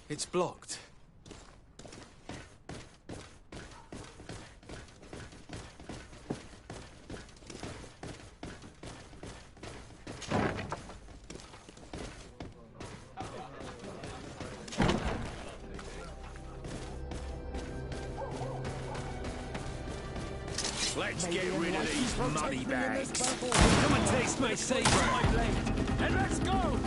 It's blocked. Let's get rid of these money bags. Come and taste my saber. And let's go!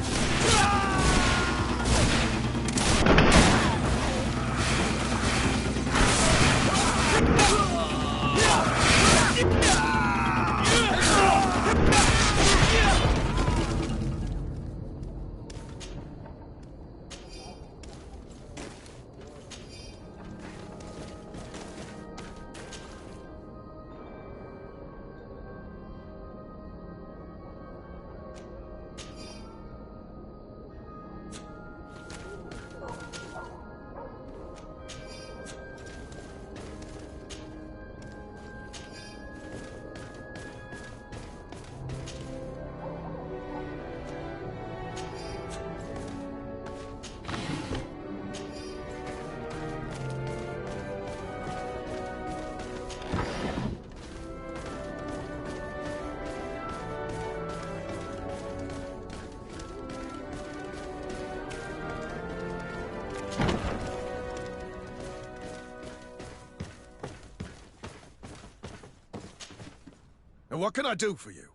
And what can I do for you?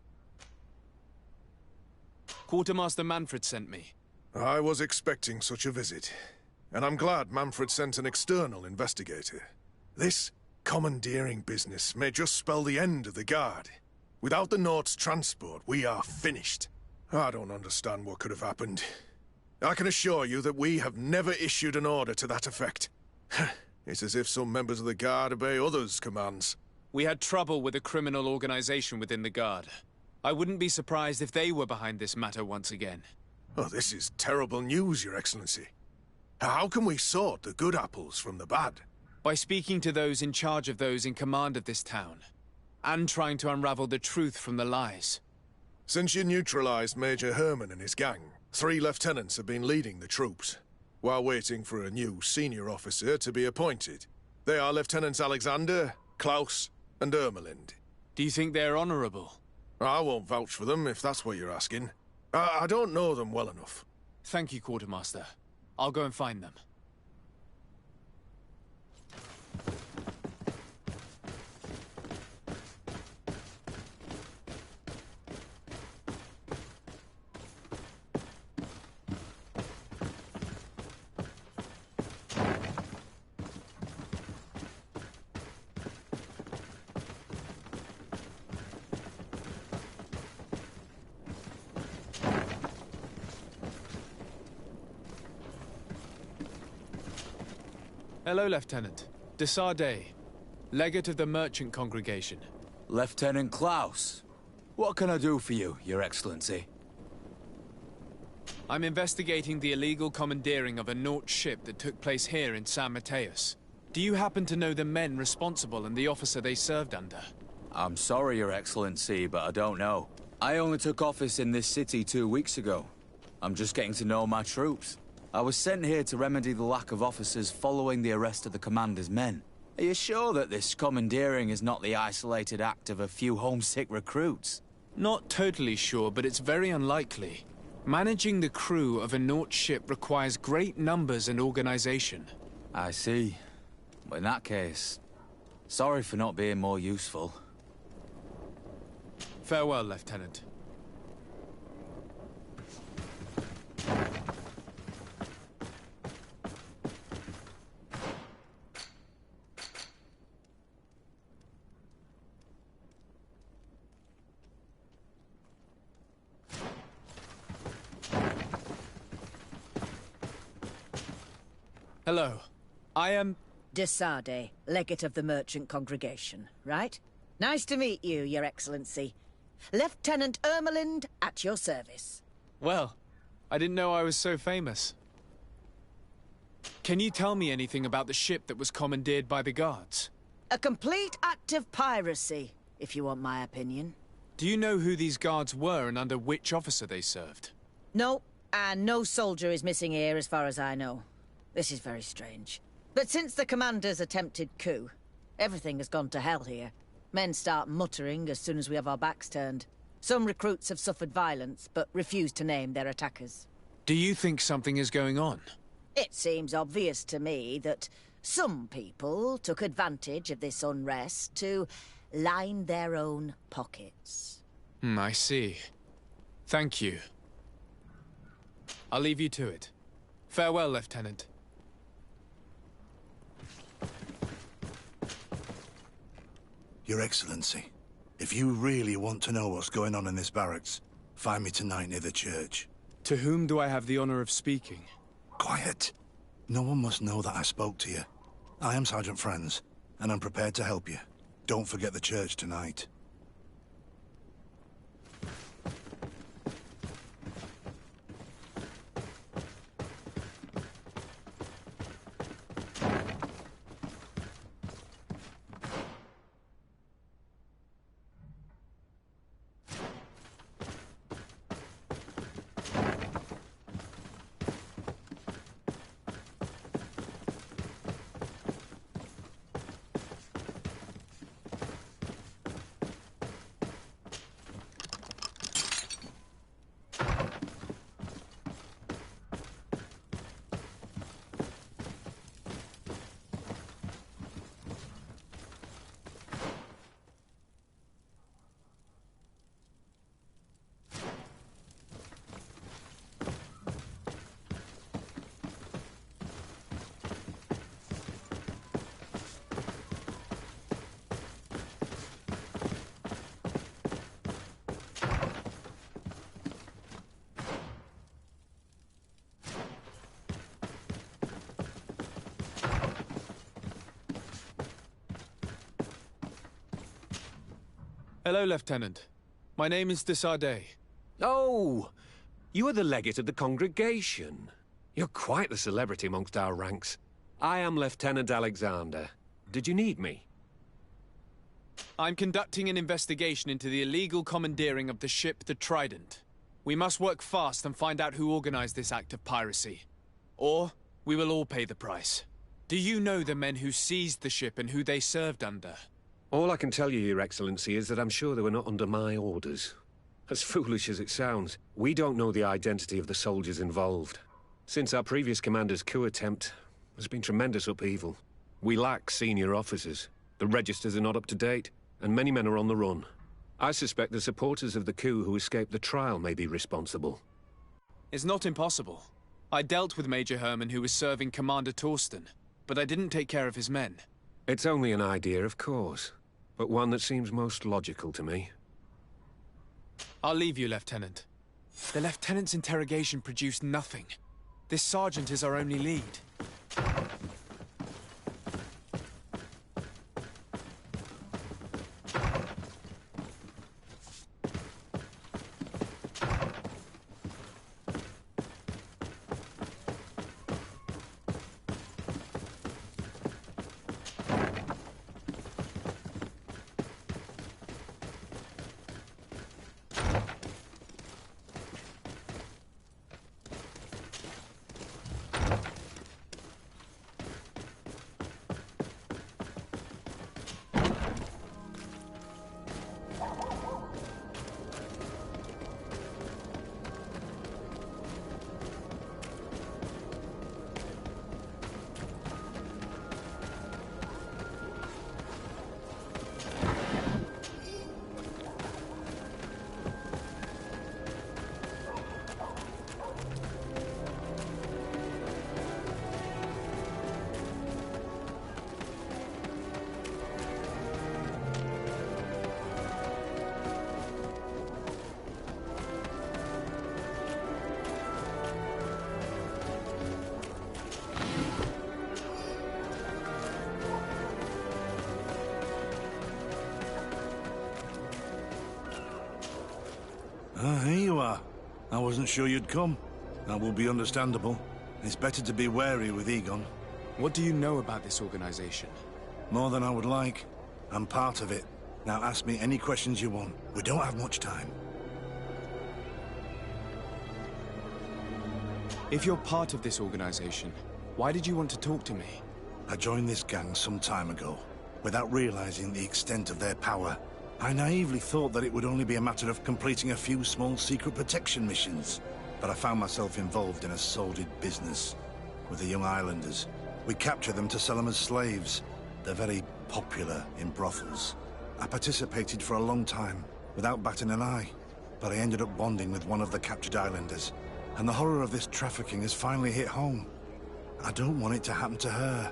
Quartermaster Manfred sent me. I was expecting such a visit. And I'm glad Manfred sent an external investigator. This commandeering business may just spell the end of the Guard. Without the Nord's transport, we are finished. I don't understand what could have happened. I can assure you that we have never issued an order to that effect. It's as if some members of the Guard obey others' commands. We had trouble with a criminal organization within the Guard. I wouldn't be surprised if they were behind this matter once again. Oh, this is terrible news, Your Excellency. How can we sort the good apples from the bad? By speaking to those in charge of those in command of this town, and trying to unravel the truth from the lies. Since you neutralized Major Herman and his gang, 3 lieutenants have been leading the troops, while waiting for a new senior officer to be appointed. They are Lieutenants Alexander, Klaus, and Ermelind. Do you think they're honorable? I won't vouch for them, if that's what you're asking. I don't know them well enough. Thank you, Quartermaster. I'll go and find them. Hello, Lieutenant. Desardet, legate of the merchant congregation. Lieutenant Klaus, what can I do for you, Your Excellency? I'm investigating the illegal commandeering of a Nort ship that took place here in San Mateus. Do you happen to know the men responsible and the officer they served under? I'm sorry, Your Excellency, but I don't know. I only took office in this city 2 weeks ago. I'm just getting to know my troops. I was sent here to remedy the lack of officers following the arrest of the commander's men. Are you sure that this commandeering is not the isolated act of a few homesick recruits? Not totally sure, but it's very unlikely. Managing the crew of a Nort ship requires great numbers and organization. I see. But in that case, sorry for not being more useful. Farewell, Lieutenant. Hello. I am... Desardet, legate of the merchant congregation, right? Nice to meet you, Your Excellency. Lieutenant Ermelind, at your service. Well, I didn't know I was so famous. Can you tell me anything about the ship that was commandeered by the guards? A complete act of piracy, if you want my opinion. Do you know who these guards were and under which officer they served? No, and no soldier is missing here as far as I know. This is very strange. But since the commander's attempted coup, everything has gone to hell here. Men start muttering as soon as we have our backs turned. Some recruits have suffered violence, but refuse to name their attackers. Do you think something is going on? It seems obvious to me that some people took advantage of this unrest to line their own pockets. I see. Thank you. I'll leave you to it. Farewell, Lieutenant. Your Excellency, if you really want to know what's going on in this barracks, find me tonight near the church. To whom do I have the honor of speaking? Quiet. No one must know that I spoke to you. I am Sergeant Franz, and I'm prepared to help you. Don't forget the church tonight. Hello, Lieutenant. My name is Desardet. Oh, you are the legate of the congregation. You're quite the celebrity amongst our ranks. I am Lieutenant Alexander. Did you need me? I'm conducting an investigation into the illegal commandeering of the ship the Trident. We must work fast and find out who organized this act of piracy. Or we will all pay the price. Do you know the men who seized the ship and who they served under? All I can tell you, Your Excellency, is that I'm sure they were not under my orders. As foolish as it sounds, we don't know the identity of the soldiers involved. Since our previous commander's coup attempt, there's been tremendous upheaval. We lack senior officers. The registers are not up to date, and many men are on the run. I suspect the supporters of the coup who escaped the trial may be responsible. It's not impossible. I dealt with Major Herman, who was serving Commander Torsten, but I didn't take care of his men. It's only an idea, of course, but one that seems most logical to me. I'll leave you, Lieutenant. The Lieutenant's interrogation produced nothing. This sergeant is our only lead. Here you are. I wasn't sure you'd come. That will be understandable. It's better to be wary with Egon. What do you know about this organization? More than I would like. I'm part of it. Now ask me any questions you want. We don't have much time. If you're part of this organization, Why did you want to talk to me? I joined this gang some time ago, without realizing the extent of their power. I naively thought that it would only be a matter of completing a few small secret protection missions. But I found myself involved in a sordid business with the young islanders. We captured them to sell them as slaves. They're very popular in brothels. I participated for a long time, without batting an eye. But I ended up bonding with one of the captured islanders. And the horror of this trafficking has finally hit home. I don't want it to happen to her.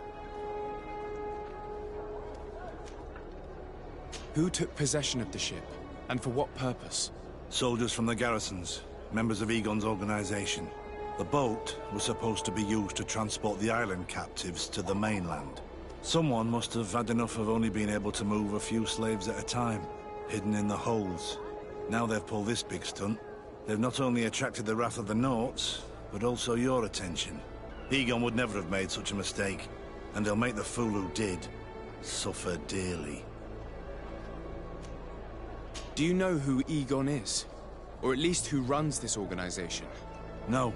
Who took possession of the ship? And for what purpose? Soldiers from the garrisons, members of Egon's organization. The boat was supposed to be used to transport the island captives to the mainland. Someone must have had enough of only being able to move a few slaves at a time, hidden in the holds. Now they've pulled this big stunt. They've not only attracted the wrath of the Nauts, but also your attention. Egon would never have made such a mistake, and they'll make the fool who did suffer dearly. Do you know who Egon is? Or at least who runs this organization? No.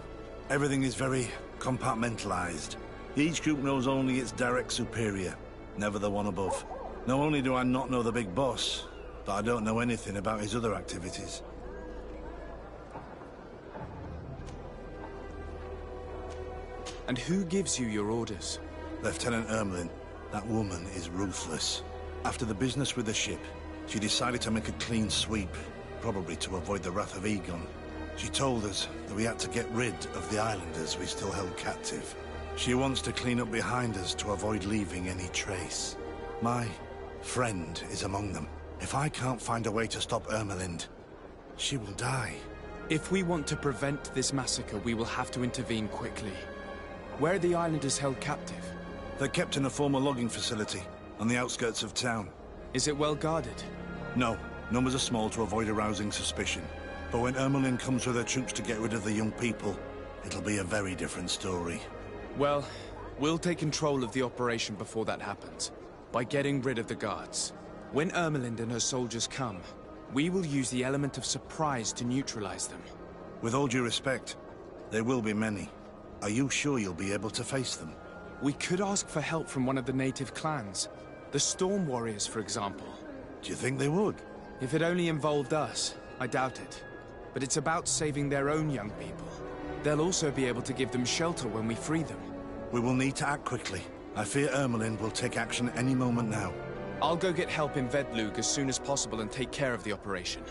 Everything is very compartmentalized. Each group knows only its direct superior, never the one above. Not only do I not know the big boss, but I don't know anything about his other activities. And who gives you your orders? Lieutenant Ermelin. That woman is ruthless. After the business with the ship, she decided to make a clean sweep, probably to avoid the wrath of Egon. She told us that we had to get rid of the islanders we still held captive. She wants to clean up behind us to avoid leaving any trace. My friend is among them. If I can't find a way to stop Ermelind, she will die. If we want to prevent this massacre, we will have to intervene quickly. Where are the islanders held captive? They're kept in a former logging facility on the outskirts of town. Is it well guarded? No. Numbers are small to avoid arousing suspicion. But when Ermelin comes with her troops to get rid of the young people, it'll be a very different story. Well, we'll take control of the operation before that happens, by getting rid of the guards. When Ermelind and her soldiers come, we will use the element of surprise to neutralize them. With all due respect, there will be many. Are you sure you'll be able to face them? We could ask for help from one of the native clans. The Storm Warriors, for example. Do you think they would? If it only involved us, I doubt it. But it's about saving their own young people. They'll also be able to give them shelter when we free them. We will need to act quickly. I fear Ermelin will take action any moment now. I'll go get help in Vedlug as soon as possible and take care of the operation.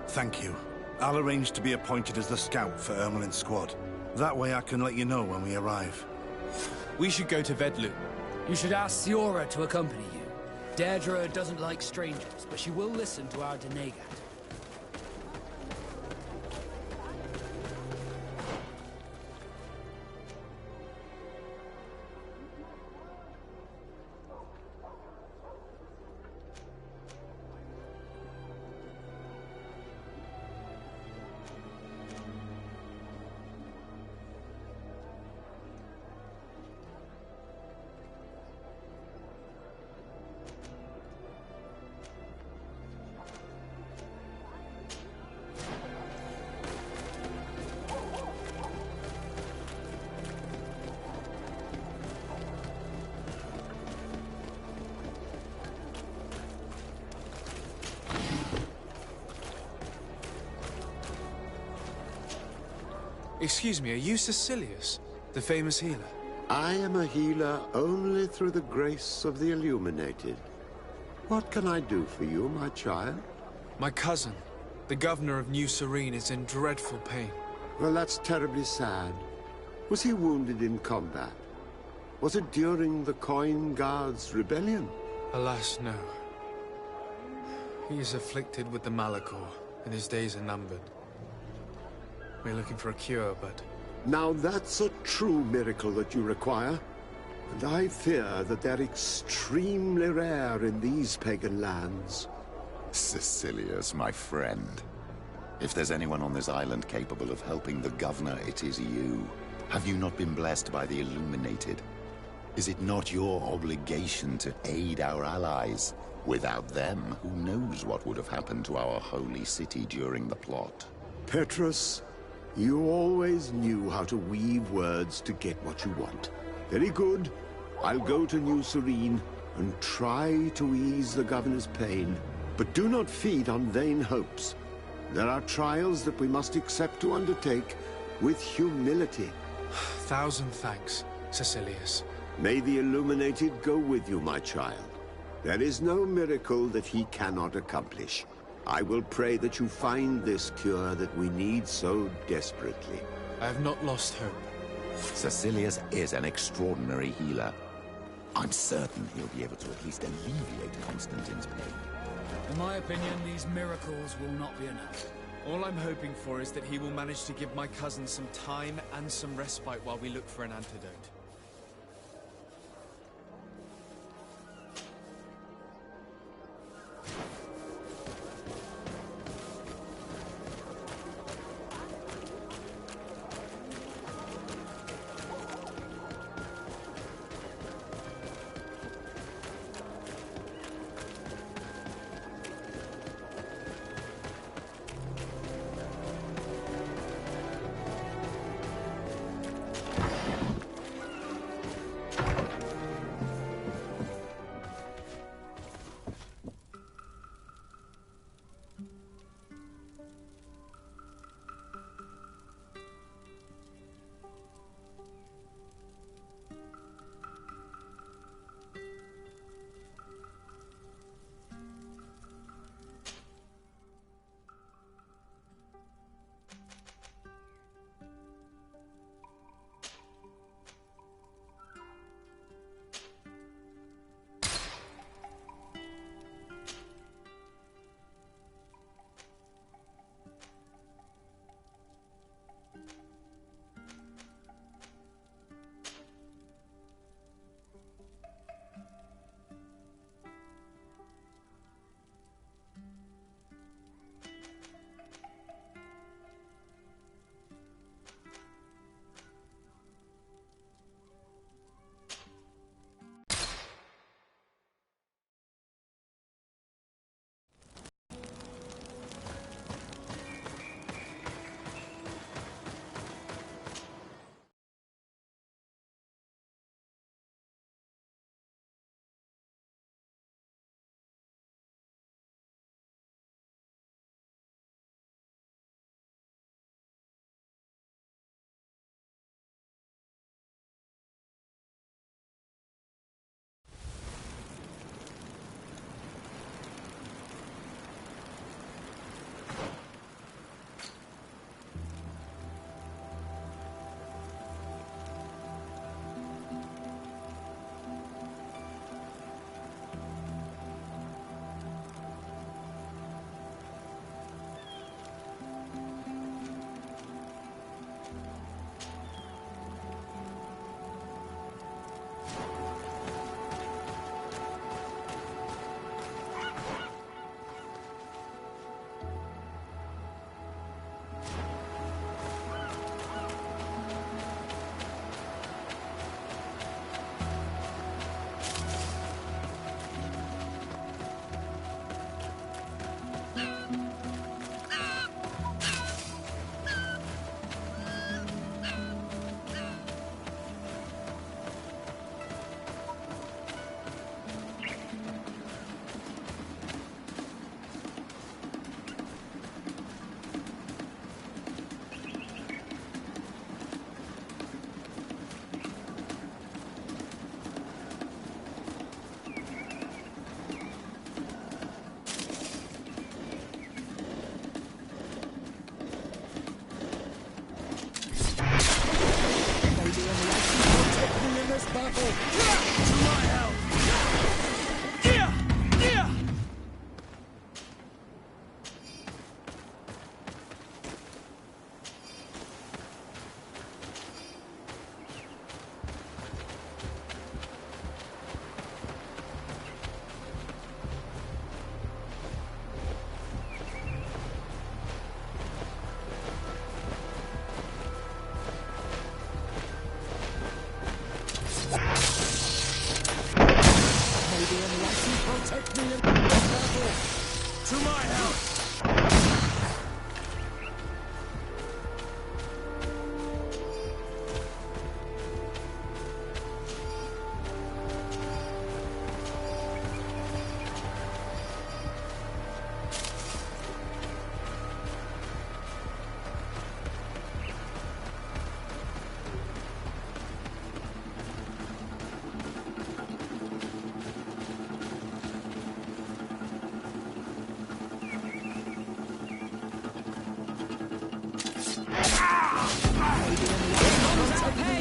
Thank you. I'll arrange to be appointed as the scout for Ermelin's squad. That way I can let you know when we arrive. We should go to Vedlug. You should ask Siora to accompany you. Deirdre doesn't like strangers, but she will listen to our denegat. Excuse me, are you Cecilius, the famous healer? I am a healer only through the grace of the Illuminated. What can I do for you, my child? My cousin, the governor of New Serene, is in dreadful pain. Well, that's terribly sad. Was he wounded in combat? Was it during the Coin Guards' rebellion? Alas, no. He is afflicted with the Malachor, and his days are numbered. We're looking for a cure, but... Now that's a true miracle that you require. And I fear that they're extremely rare in these pagan lands. Cecilius, my friend. If there's anyone on this island capable of helping the governor, it is you. Have you not been blessed by the Illuminated? Is it not your obligation to aid our allies? Without them, who knows what would have happened to our holy city during the plot? Petrus, you always knew how to weave words to get what you want. Very good. I'll go to New Serene and try to ease the governor's pain. But do not feed on vain hopes. There are trials that we must accept to undertake with humility. Thousand thanks, Cecilius. May the Illuminated go with you, my child. There is no miracle that he cannot accomplish. I will pray that you find this cure that we need so desperately. I have not lost hope. Cecilius is an extraordinary healer. I'm certain he'll be able to at least alleviate Constantine's pain. In my opinion, these miracles will not be enough. All I'm hoping for is that he will manage to give my cousin some time and some respite while we look for an antidote.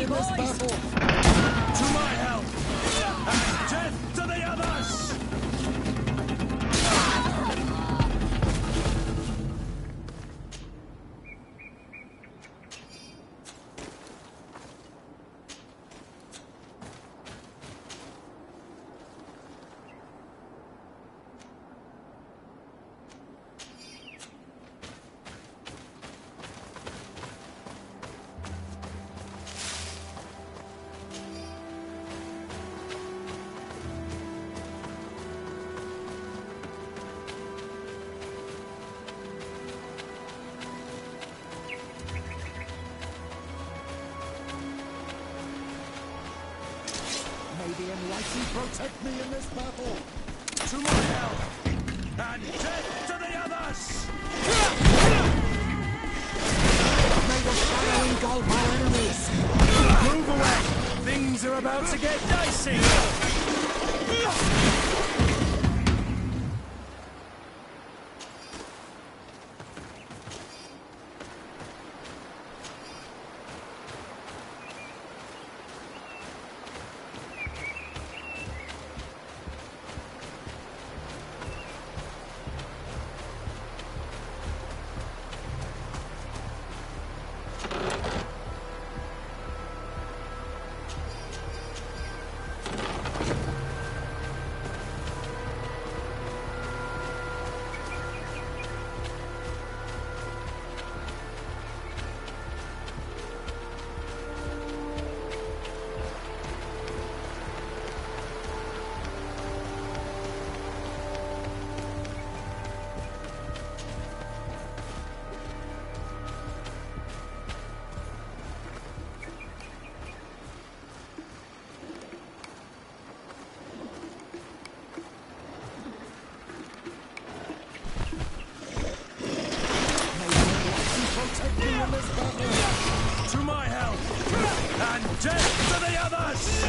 in this battle! To my help! And death to the others! The enlightened protect me in this battle! To my help! And death to the others! May the fire engulf our enemies! Move away! Things are about to get dicey! To my help! And death to the others!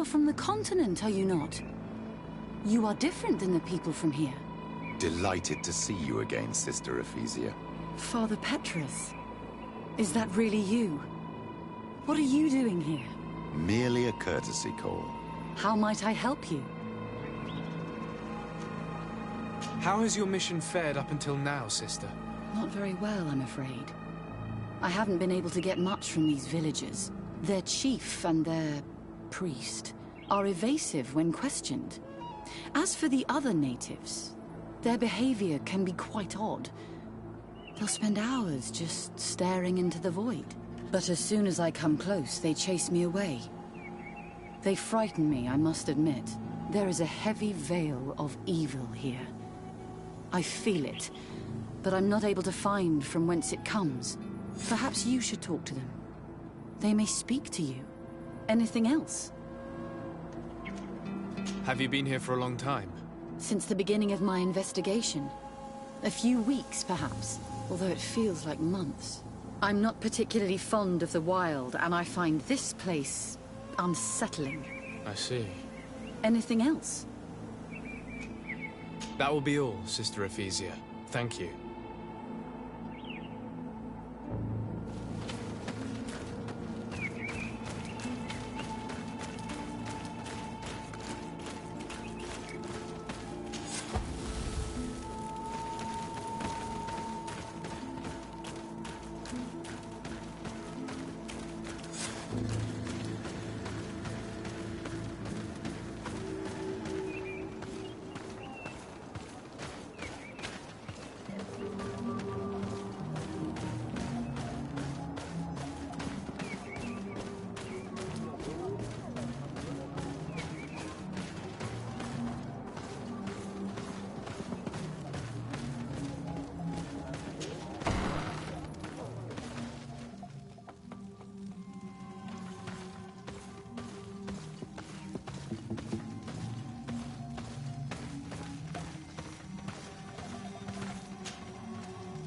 are from the continent, are you not? You are different than the people from here. Delighted to see you again, Sister Ephesia. Father Petrus, is that really you? What are you doing here? Merely a courtesy call. How might I help you? How has your mission fared up until now, sister? Not very well, I'm afraid. I haven't been able to get much from these villagers. Their chief and their priest are evasive when questioned. As for the other natives, their behavior can be quite odd. They'll spend hours just staring into the void. But as soon as I come close, they chase me away. They frighten me, I must admit. There is a heavy veil of evil here. I feel it, but I'm not able to find from whence it comes. Perhaps you should talk to them. They may speak to you. Anything else? Have you been here for a long time? Since the beginning of my investigation. A few weeks, perhaps, although it feels like months. I'm not particularly fond of the wild, and I find this place unsettling. I see. Anything else? That will be all, Sister Ephesia. Thank you.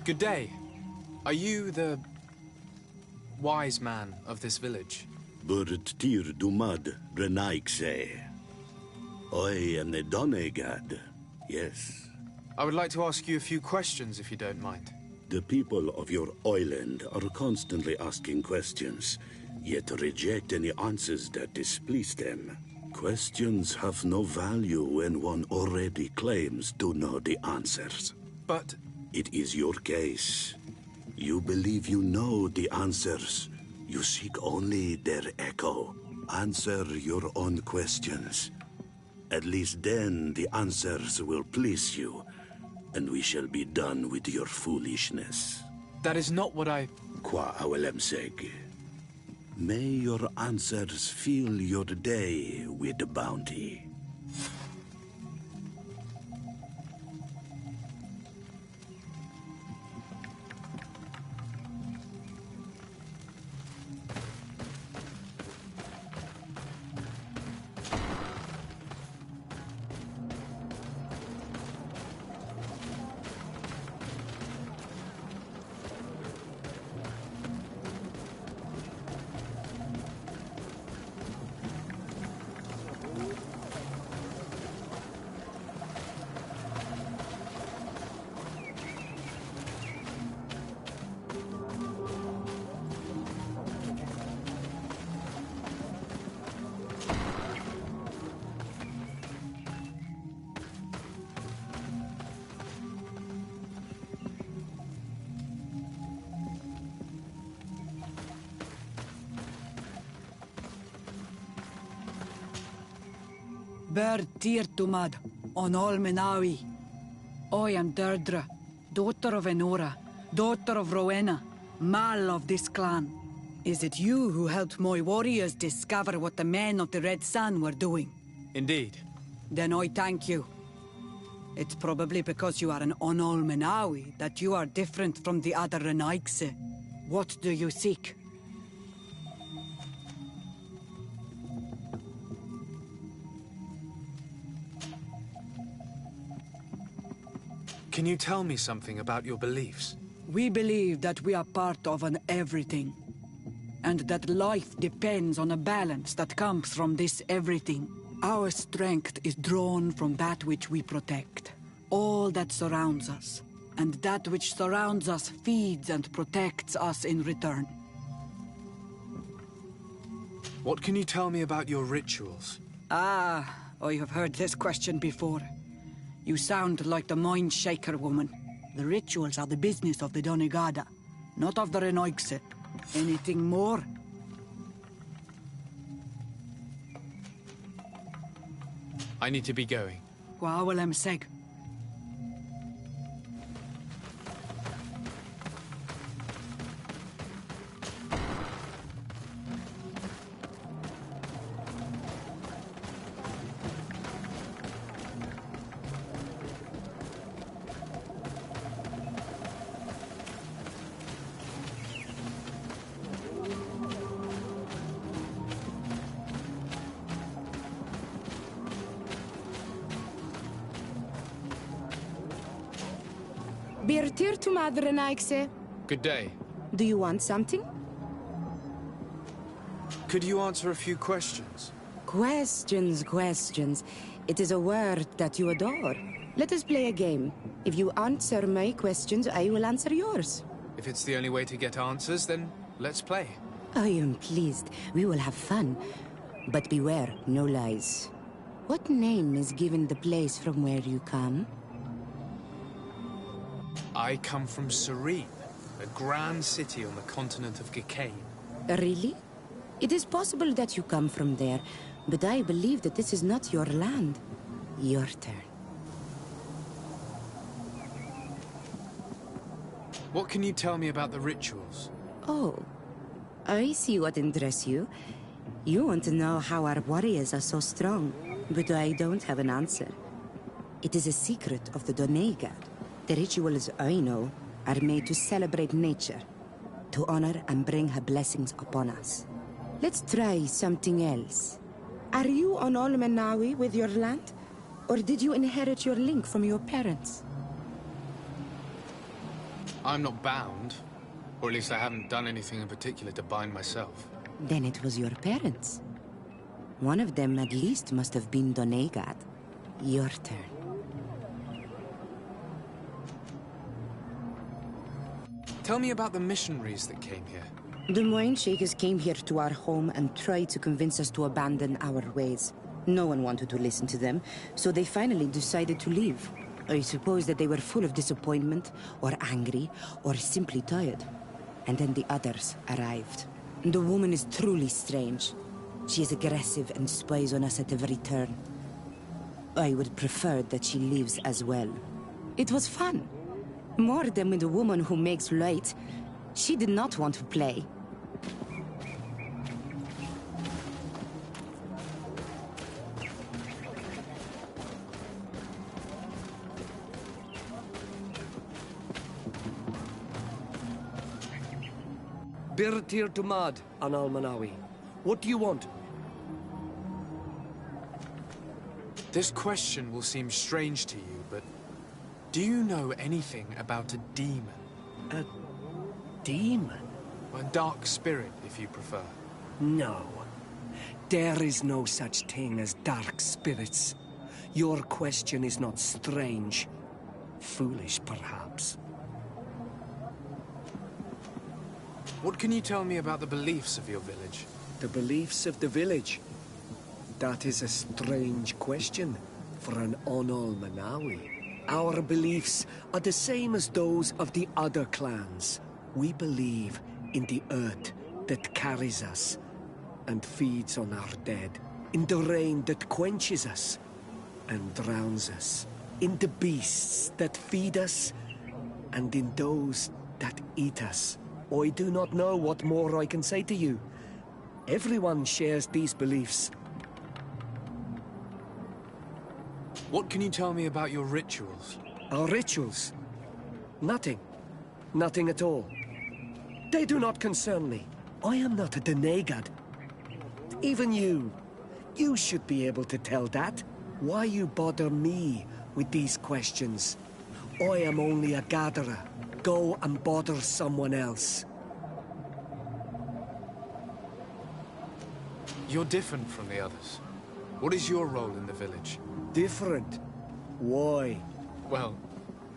Good day. Are you the wise man of this village? Burt tir dumad renaikse. I am the Donegad, yes. I would like to ask you a few questions, if you don't mind. The people of your island are constantly asking questions, yet reject any answers that displease them. Questions have no value when one already claims to know the answers. But it is your case. You believe you know the answers. You seek only their echo. Answer your own questions. At least then the answers will please you, and we shall be done with your foolishness. That is not what I... Qua awelemseg. May your answers fill your day with bounty. Ber Tirtumad, on all Menawi. I am Deirdre, daughter of Enora, daughter of Rowena, Mal of this clan. Is it you who helped my warriors discover what the men of the Red Sun were doing? Indeed. Then I thank you. It's probably because you are an Onol Menawi that you are different from the other Renaikse. What do you seek? Can you tell me something about your beliefs? We believe that we are part of an everything. and that life depends on a balance that comes from this everything. Our strength is drawn from that which we protect, all that surrounds us, and that which surrounds us feeds and protects us in return. What can you tell me about your rituals? Ah, I have heard this question before. You sound like the Mind Shaker woman. The rituals are the business of the Donegada, not of the Renoigse. Anything more? I need to be going. Gwawalem seg. Birtir to Madre Naikse. Good day. Do you want something? Could you answer a few questions? Questions. It is a word that you adore. Let us play a game. If you answer my questions, I will answer yours. If it's the only way to get answers, then let's play. I am pleased. We will have fun. But beware, no lies. What name is given the place from where you come? I come from Serene, a grand city on the continent of Gicane. Really? It is possible that you come from there, but I believe that this is not your land. Your turn. What can you tell me about the rituals? Oh, I see what interests you. You want to know how our warriors are so strong, but I don't have an answer. It is a secret of the Donegad. The rituals I know are made to celebrate nature, to honor and bring her blessings upon us. Let's try something else. Are you on Olmenawi with your land? Or did you inherit your link from your parents? I'm not bound. Or at least I haven't done anything in particular to bind myself. Then it was your parents. One of them at least must have been Donegad. Your turn. Tell me about the missionaries that came here. The Moine Shakers came here to our home and tried to convince us to abandon our ways. No one wanted to listen to them, so they finally decided to leave. I suppose that they were full of disappointment, or angry, or simply tired. And then the others arrived. The woman is truly strange. She is aggressive and spies on us at every turn. I would prefer that she leaves as well. It was fun. More than with the woman who makes light. She did not want to play. Birtir Tumad an Almanawi. What do you want? This question will seem strange to you, but do you know anything about a demon? A demon? A dark spirit, if you prefer. No. There is no such thing as dark spirits. Your question is not strange. Foolish, perhaps. What can you tell me about the beliefs of your village? The beliefs of the village? That is a strange question for an Onol Manawi. Our beliefs are the same as those of the other clans. We believe in the earth that carries us and feeds on our dead, in the rain that quenches us and drowns us, in the beasts that feed us and in those that eat us. I do not know what more I can say to you. Everyone shares these beliefs. What can you tell me about your rituals? Our rituals? Nothing. Nothing at all. They do not concern me. I am not a Donegad. Even you. You should be able to tell that. Why you bother me with these questions? I am only a gatherer. Go and bother someone else. You're different from the others. What is your role in the village? Different? Why? Well,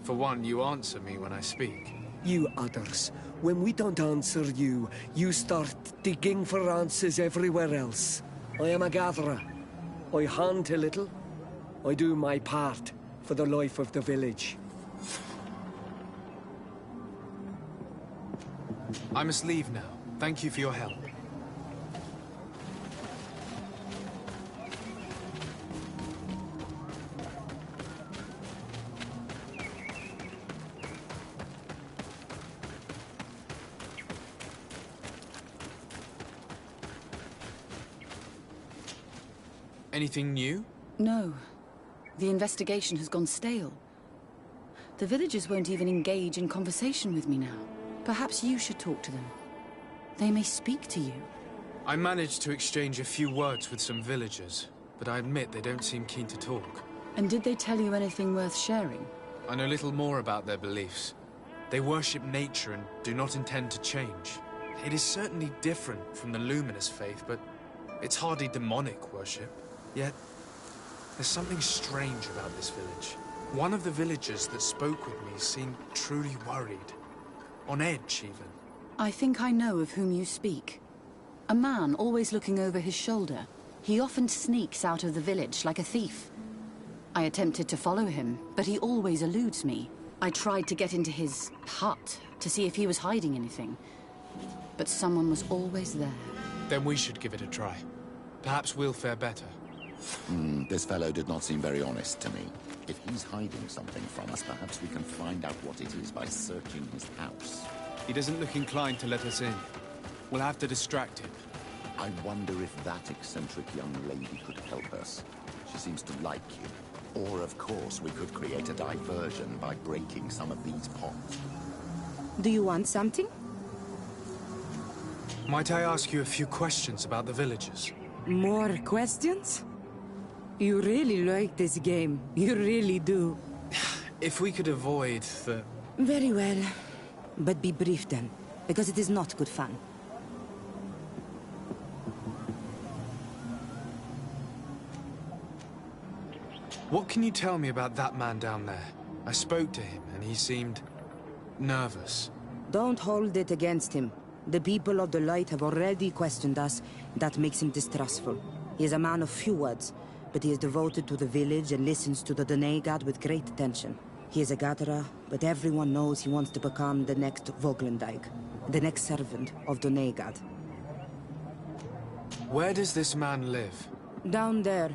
for one, you answer me when I speak. You others, when we don't answer you, you start digging for answers everywhere else. I am a gatherer. I hunt a little. I do my part for the life of the village. I must leave now. Thank you for your help. Anything new? No. The investigation has gone stale. The villagers won't even engage in conversation with me now. Perhaps you should talk to them. They may speak to you. I managed to exchange a few words with some villagers, but I admit they don't seem keen to talk. And did they tell you anything worth sharing? I know little more about their beliefs. They worship nature and do not intend to change. It is certainly different from the luminous faith, but it's hardly demonic worship. Yet, there's something strange about this village. One of the villagers that spoke with me seemed truly worried. On edge, even. I think I know of whom you speak. A man always looking over his shoulder. He often sneaks out of the village like a thief. I attempted to follow him, but he always eludes me. I tried to get into his hut to see if he was hiding anything. But someone was always there. Then we should give it a try. Perhaps we'll fare better. This fellow did not seem very honest to me. If he's hiding something from us, perhaps we can find out what it is by searching his house. He doesn't look inclined to let us in. We'll have to distract him. I wonder if that eccentric young lady could help us. She seems to like you. Or, of course, we could create a diversion by breaking some of these pots. Do you want something? Might I ask you a few questions about the villagers? More questions? You really like this game. You really do. If we could avoid the... Very well. But be brief then, because it is not good fun. What can you tell me about that man down there? I spoke to him, and he seemed... nervous. Don't hold it against him. The people of the light have already questioned us. That makes him distrustful. He is a man of few words, but he is devoted to the village and listens to the Donegad with great attention. He is a gatherer, but everyone knows he wants to become the next Voglendijk, the next servant of Donegad. Where does this man live? Down there.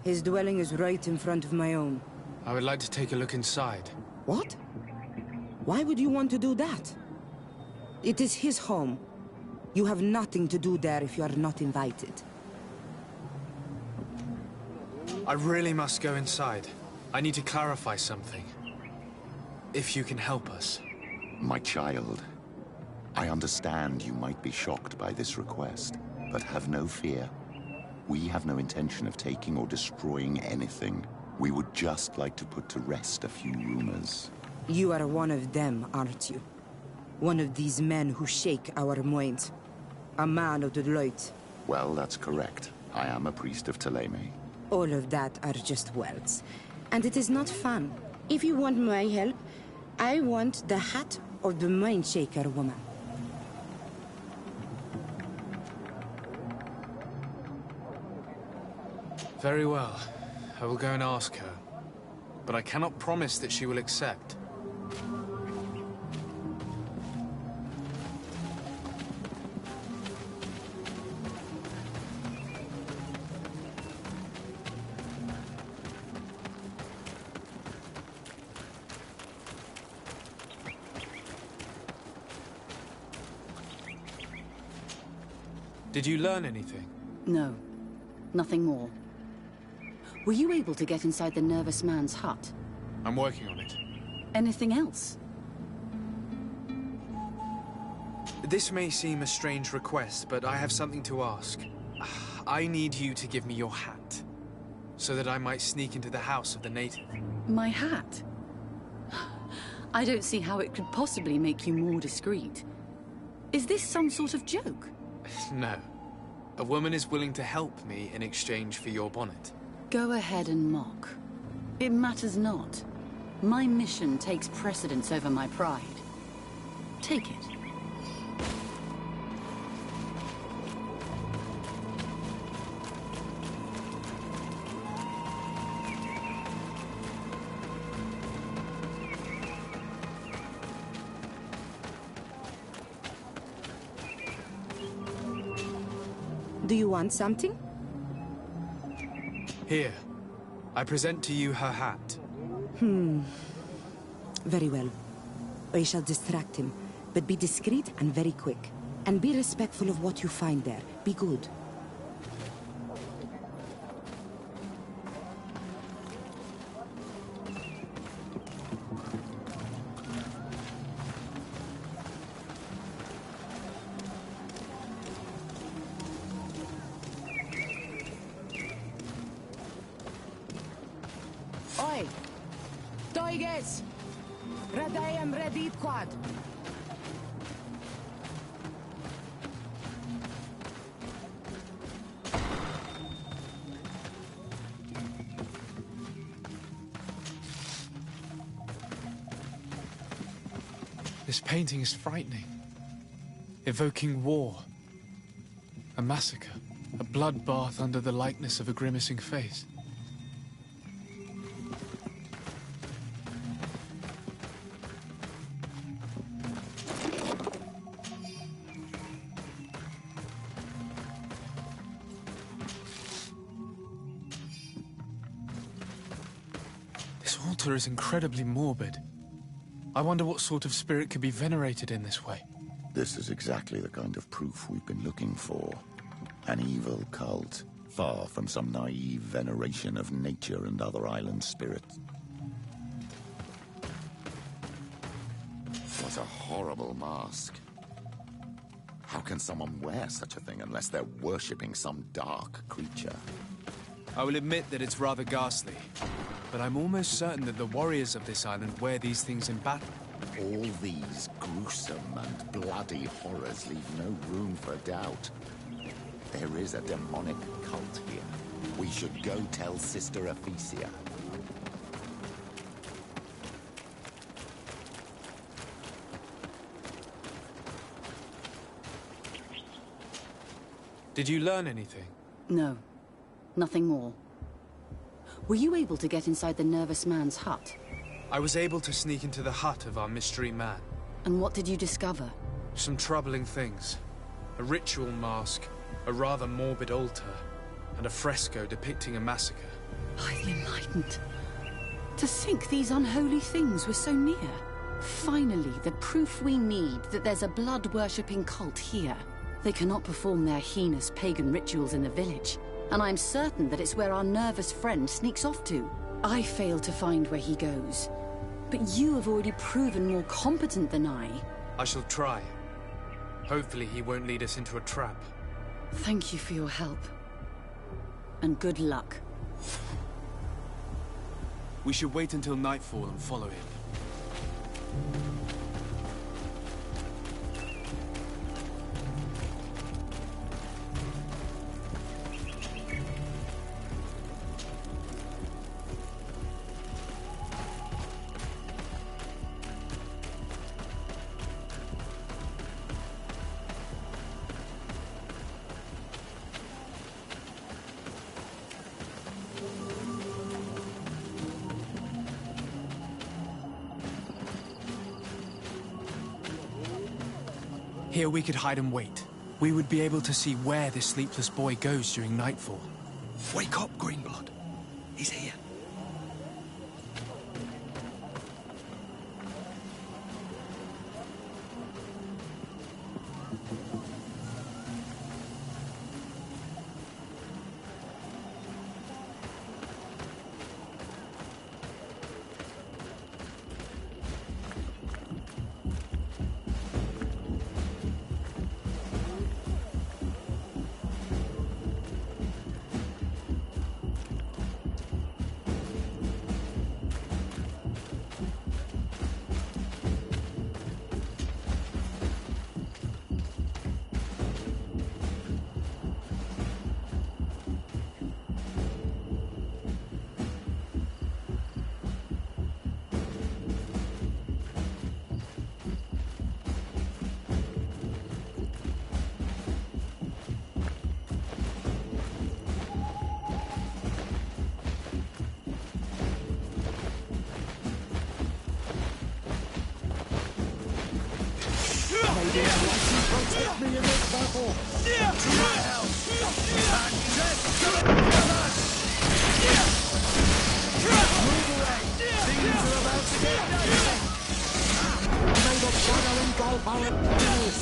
His dwelling is right in front of my own. I would like to take a look inside. What? Why would you want to do that? It is his home. You have nothing to do there if you are not invited. I really must go inside. I need to clarify something. If you can help us. My child, I understand you might be shocked by this request, but have no fear. We have no intention of taking or destroying anything. We would just like to put to rest a few rumors. You are one of them, aren't you? One of these men who shake our minds. A man of the light. Well, that's correct. I am a priest of Thélème. All of that are just words. And it is not fun. If you want my help, I want the hat of the mind shaker woman. Very well. I will go and ask her. But I cannot promise that she will accept. Did you learn anything? No. Nothing more. Were you able to get inside the nervous man's hut? I'm working on it. Anything else? This may seem a strange request, but I have something to ask. I need you to give me your hat, so that I might sneak into the house of the native. My hat? I don't see how it could possibly make you more discreet. Is this some sort of joke? No. A woman is willing to help me in exchange for your bonnet. Go ahead and mock. It matters not. My mission takes precedence over my pride. Take it. Do you want something? Here. I present to you her hat. Very well. I shall distract him, but be discreet and very quick. And be respectful of what you find there. Be good. Oi! Toiges! Radayam Redit Quad! This painting is frightening. Evoking war. A massacre. A bloodbath under the likeness of a grimacing face. This altar is incredibly morbid. I wonder what sort of spirit could be venerated in this way. This is exactly the kind of proof we've been looking for. An evil cult, far from some naive veneration of nature and other island spirits. What a horrible mask. How can someone wear such a thing unless they're worshipping some dark creature? I will admit that it's rather ghastly, but I'm almost certain that the warriors of this island wear these things in battle. All these gruesome and bloody horrors leave no room for doubt. There is a demonic cult here. We should go tell Sister Ephesia. Did you learn anything? No. Nothing more. Were you able to get inside the nervous man's hut? I was able to sneak into the hut of our mystery man. And what did you discover? Some troubling things. A ritual mask, a rather morbid altar, and a fresco depicting a massacre. By the Enlightened. To think these unholy things were so near. Finally, the proof we need that there's a blood-worshipping cult here. They cannot perform their heinous pagan rituals in the village, and I'm certain that it's where our nervous friend sneaks off to. I failed to find where he goes, but you have already proven more competent than I. I shall try. Hopefully he won't lead us into a trap. Thank you for your help. And good luck. We should wait until nightfall and follow him. Here we could hide and wait. We would be able to see where this sleepless boy goes during nightfall. Wake up, Greenblood. He's here. Take me in this battle! To my help! And death to Move away! Things are about to get dicey! May the shadow engulf our enemies!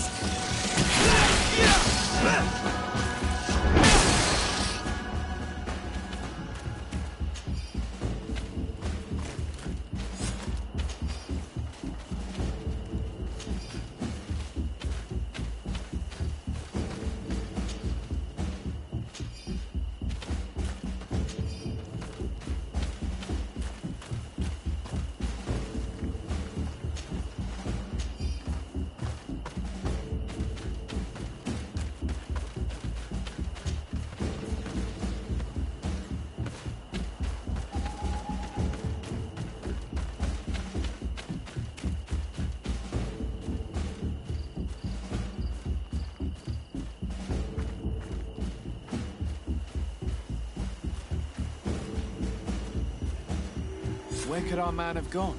Where could our man have gone?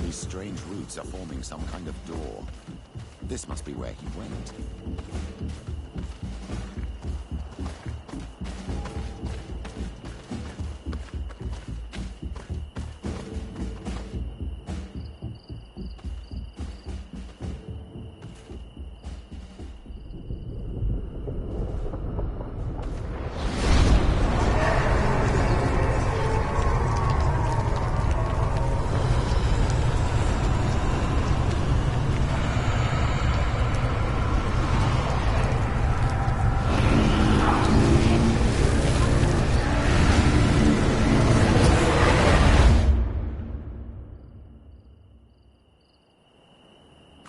These strange roots are forming some kind of door. This must be where he went.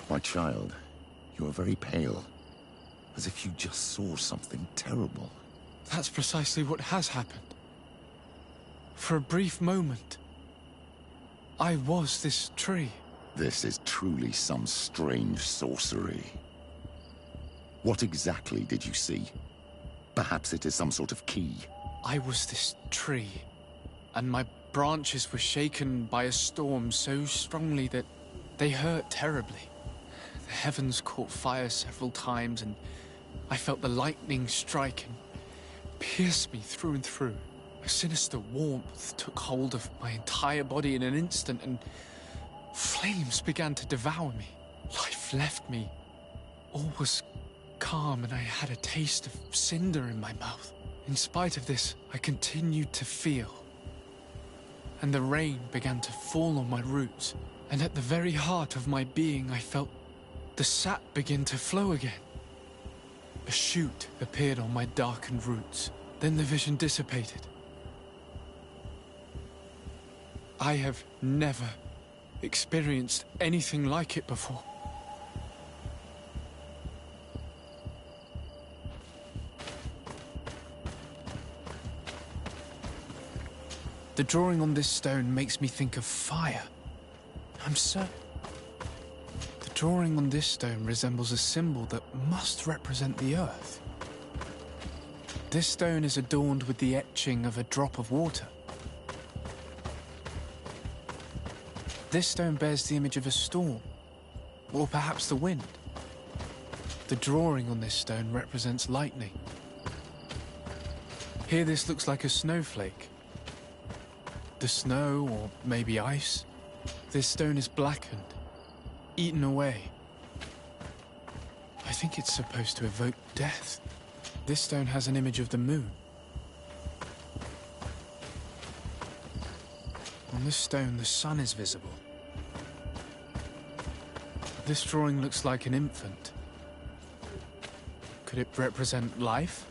My child, you are very pale, as if you just saw something terrible. That's precisely what has happened. For a brief moment, I was this tree. This is truly some strange sorcery. What exactly did you see? Perhaps it is some sort of key. I was this tree, and my branches were shaken by a storm so strongly that they hurt terribly. The heavens caught fire several times, and I felt the lightning strike and pierce me through and through. A sinister warmth took hold of my entire body in an instant, and flames began to devour me. Life left me. All was calm, and I had a taste of cinder in my mouth. In spite of this, I continued to feel. And the rain began to fall on my roots, and at the very heart of my being, I felt the sap begin to flow again. A shoot appeared on my darkened roots. Then the vision dissipated. I have never experienced anything like it before. The drawing on this stone makes me think of fire. I'm certain. The drawing on this stone resembles a symbol that must represent the earth. This stone is adorned with the etching of a drop of water. This stone bears the image of a storm, or perhaps the wind. The drawing on this stone represents lightning. Here this looks like a snowflake. The snow, or maybe ice. This stone is blackened, eaten away. I think it's supposed to evoke death. This stone has an image of the moon. On this stone, the sun is visible. This drawing looks like an infant. Could it represent life?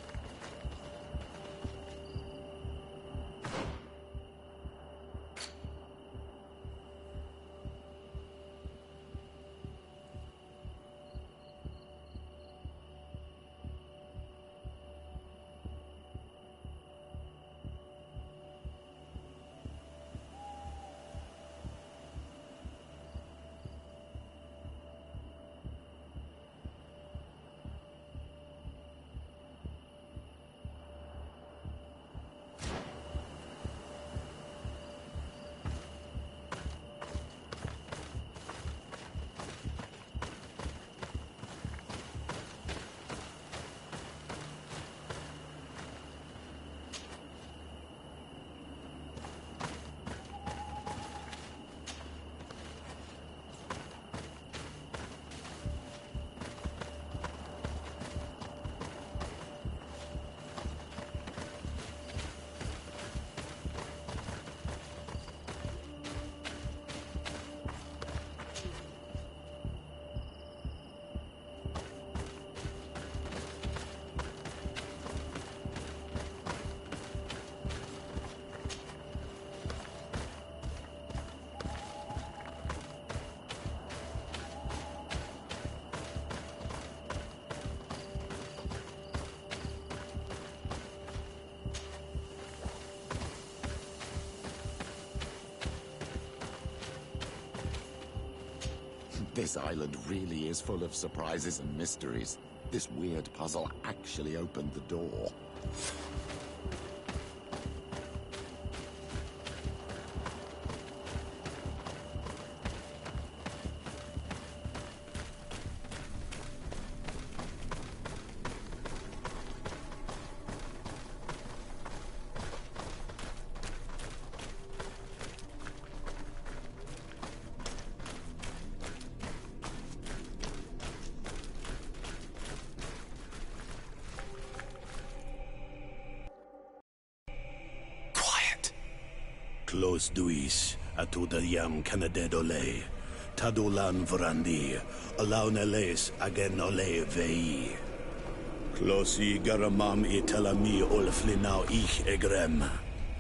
This island really is full of surprises and mysteries. This weird puzzle actually opened the door. Close duis, atuda yam canadedole, tadulan vorandi, alauneles agen ole vei. Closi garamam itelami olflinau ich egrem.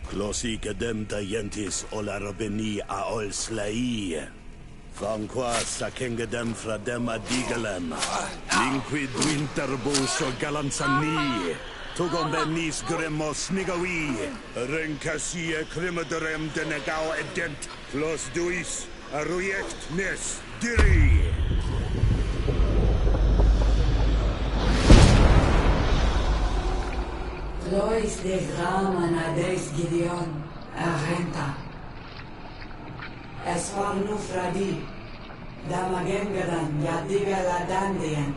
Closi gedem dayentis olarabeni a ol slai. Vanqua sakengedem fradem adigalem. Linquid winterbus o galanzani. Tugom benis gremos nigawi. Rencasie crimaderem denegao edent. Clos duis, aruyect nes diri. Lois de Graman ades Gideon, Argenta. Esfarnu fradi, Damagengadan, Yadiga Ladandian.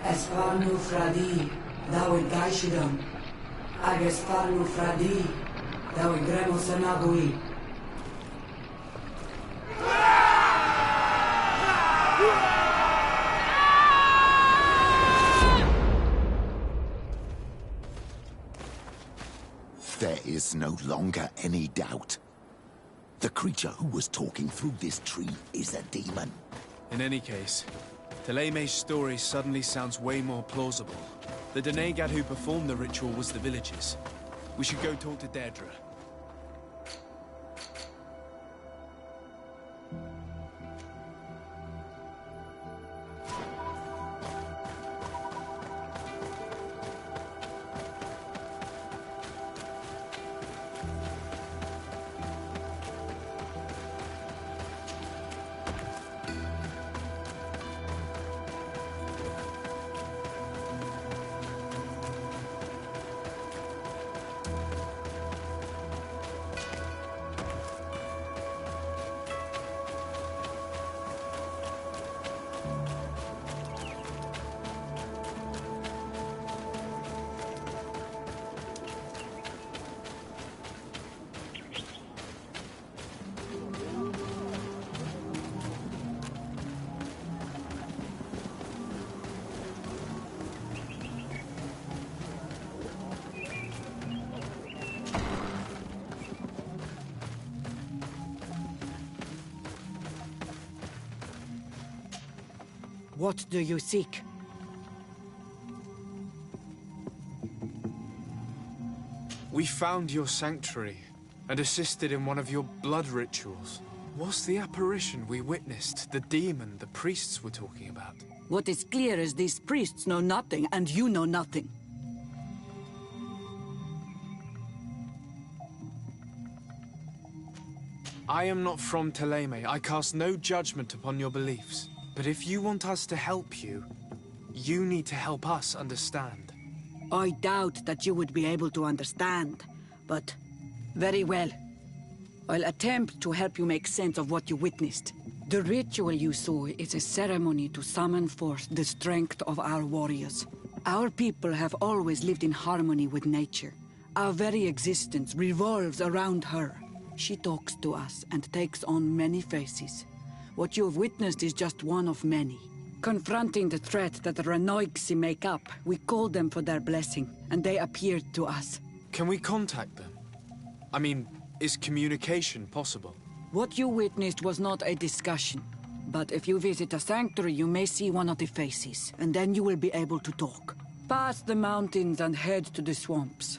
Esfarnu fradi, Dawi Gaishidon. Agesfarnu fradi, Dawi Gremosanabui. There is no longer any doubt. The creature who was talking through this tree is a demon. In any case, Teleme's story suddenly sounds way more plausible. The Denegad who performed the ritual was the villagers. We should go talk to Deirdre. What do you seek? We found your sanctuary and assisted in one of your blood rituals. Was the apparition we witnessed the demon the priests were talking about? What is clear is these priests know nothing, and you know nothing. I am not from Teleme. I cast no judgment upon your beliefs. But if you want us to help you, you need to help us understand. I doubt that you would be able to understand, but very well. I'll attempt to help you make sense of what you witnessed. The ritual you saw is a ceremony to summon forth the strength of our warriors. Our people have always lived in harmony with nature. Our very existence revolves around her. She talks to us and takes on many faces. What you have witnessed is just one of many. Confronting the threat that the Renoixi make up, we called them for their blessing, and they appeared to us. Can we contact them? I mean, is communication possible? What you witnessed was not a discussion. But if you visit a sanctuary, you may see one of the faces, and then you will be able to talk. Pass the mountains and head to the swamps.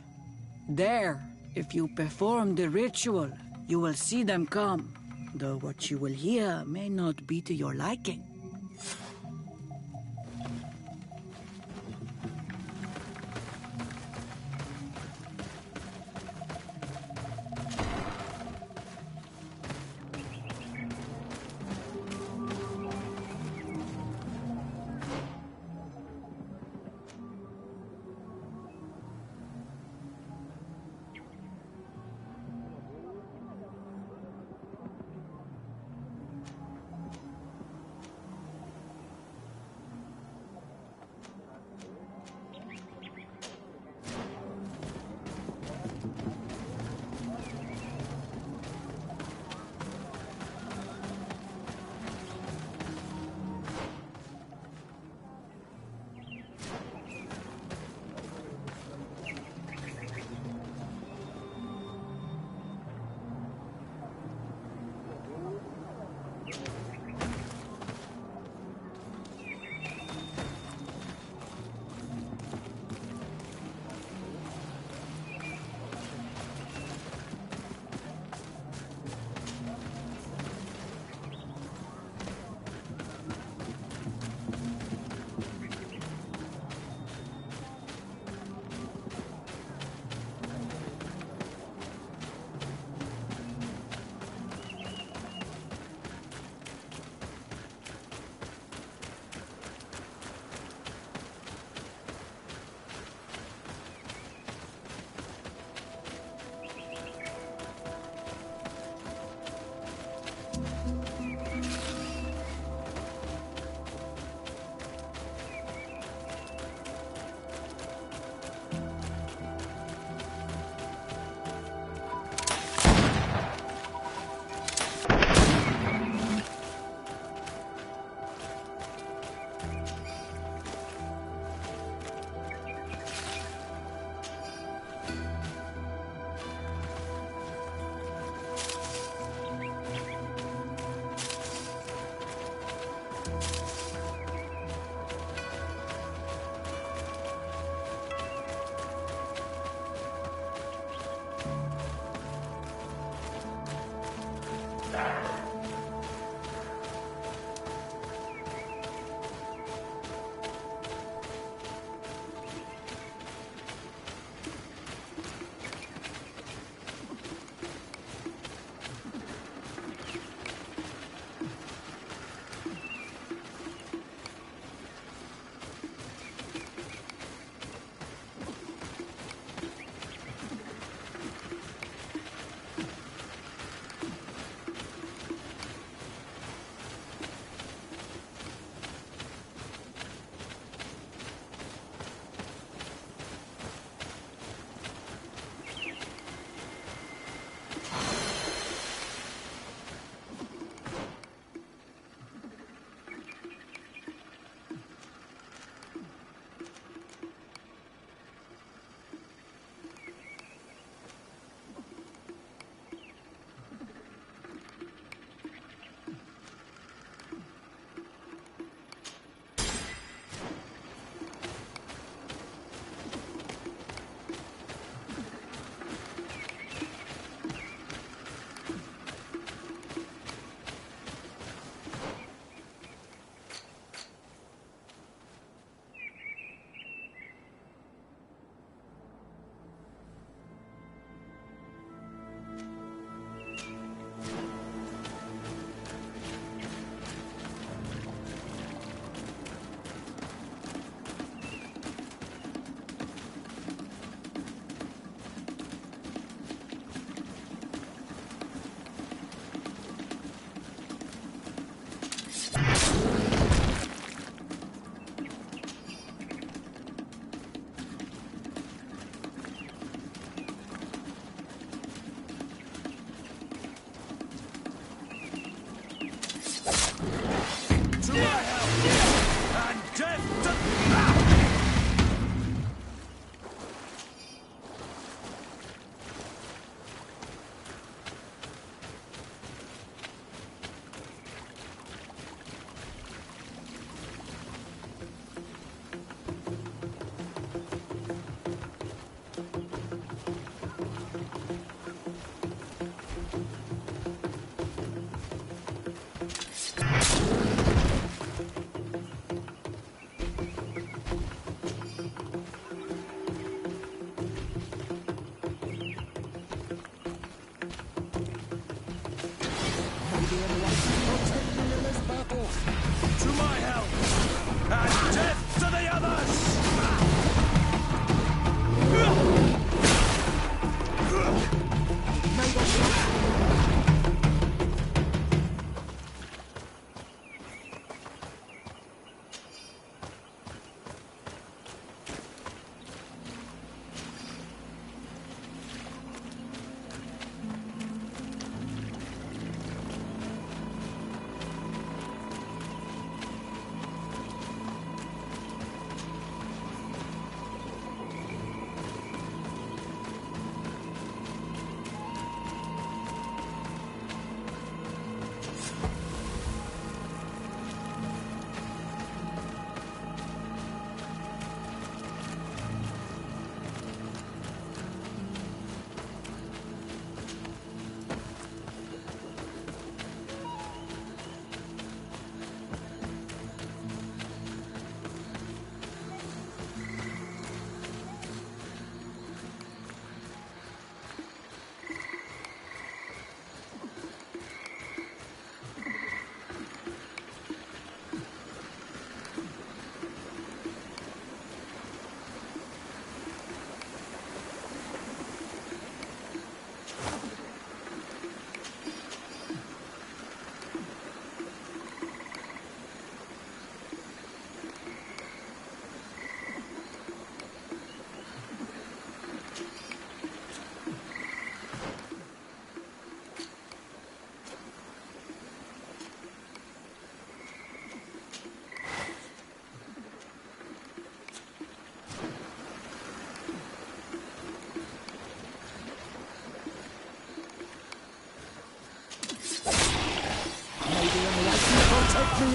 There, if you perform the ritual, you will see them come. Though what you will hear may not be to your liking.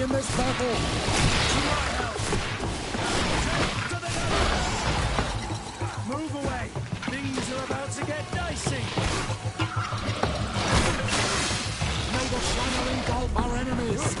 me in this battle! Move away! Things are about to get dicey! May the shadow engulf our enemies!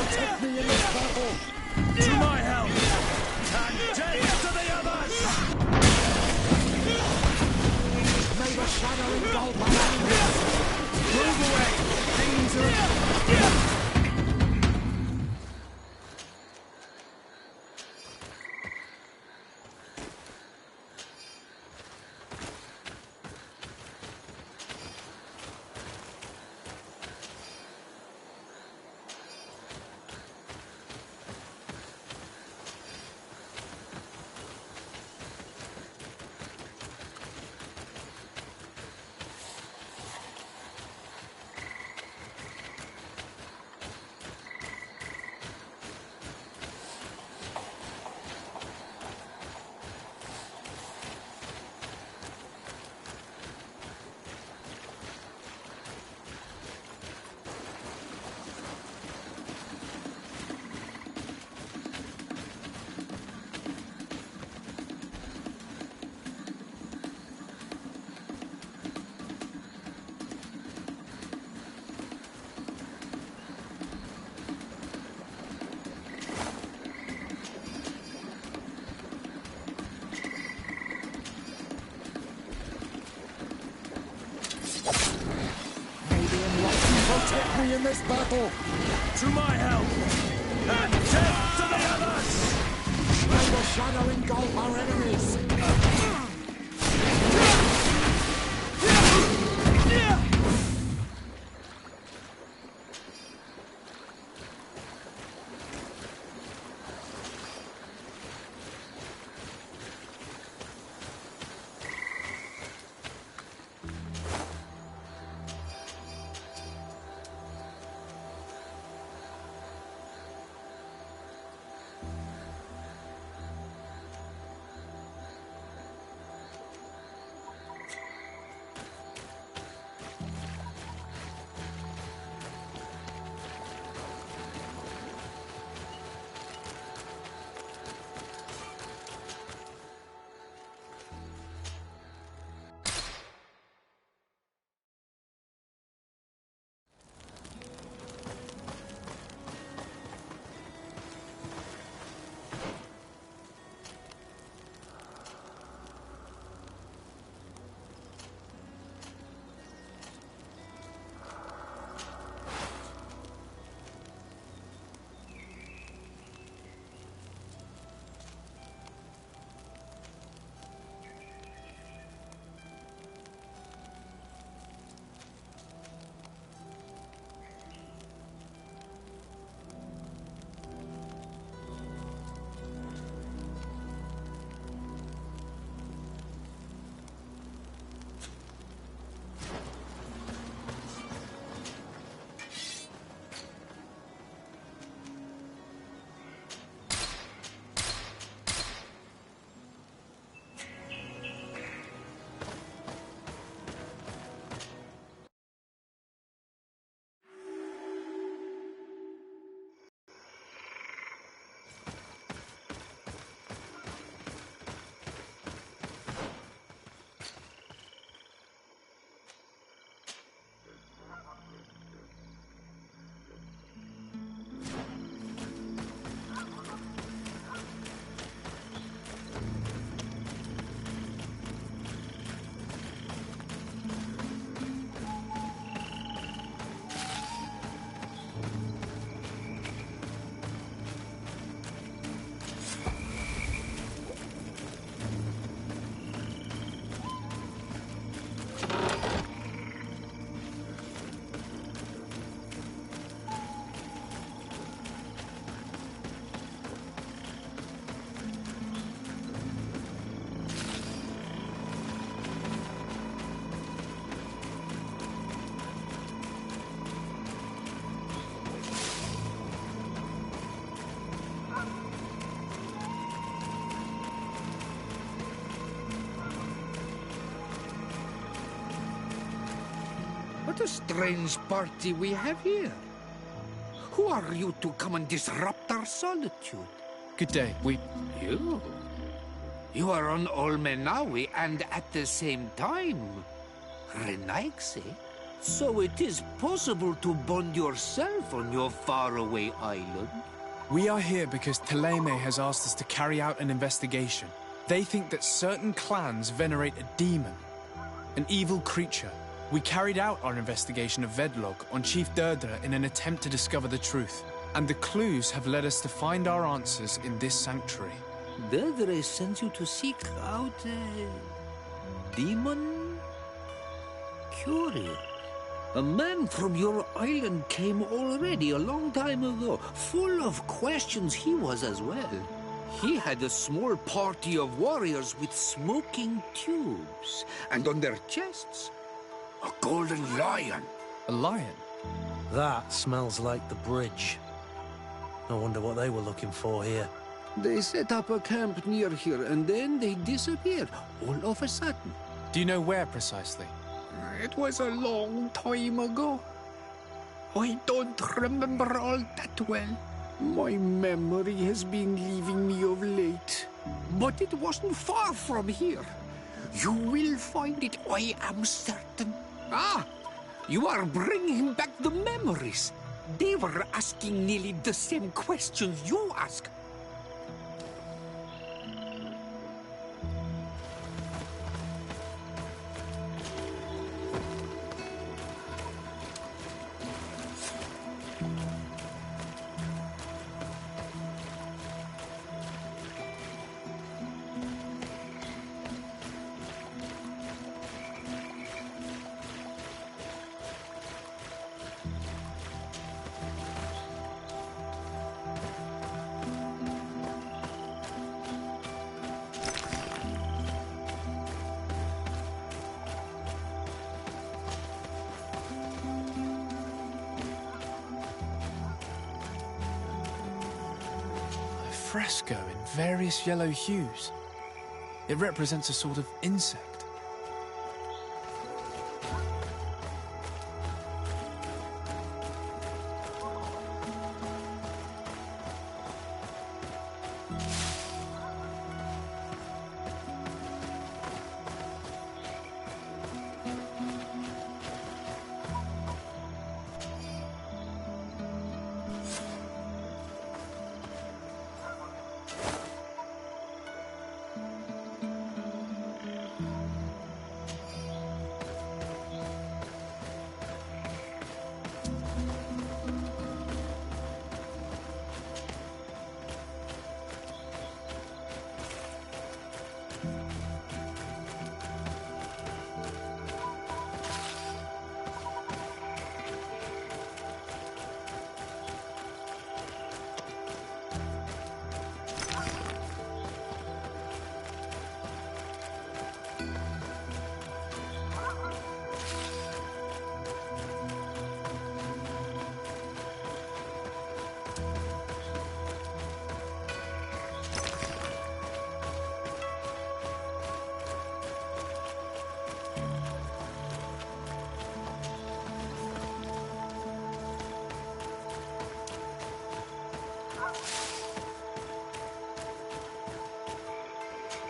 Protect me in this battle! To my help! And death to the others! May the shadow engulf our enemies! Move away! Things are... Protect me in this battle! To my help! And death to the others! May the shadow engulf our enemies! What a strange party we have here. Who are you to come and disrupt our solitude? Good day. You? You are on Olmenawi and at the same time, Renaigse. So it is possible to bond yourself on your faraway island? We are here because Teleme has asked us to carry out an investigation. They think that certain clans venerate a demon, an evil creature. We carried out our investigation of Vedlog on Chief Deirdre in an attempt to discover the truth. And the clues have led us to find our answers in this sanctuary. Deirdre sends you to seek out a demon? Curious. A man from your island came already a long time ago. Full of questions he was as well. He had a small party of warriors with smoking tubes. And on their chests, a golden lion. A lion? That smells like the bridge. I wonder what they were looking for here. They set up a camp near here, and then they disappeared, all of a sudden. Do you know where precisely? It was a long time ago. I don't remember all that well. My memory has been leaving me of late. But it wasn't far from here. You will find it, I am certain. Ah! You are bringing back the memories. They were asking nearly the same questions you ask. Fresco in various yellow hues. It represents a sort of insect.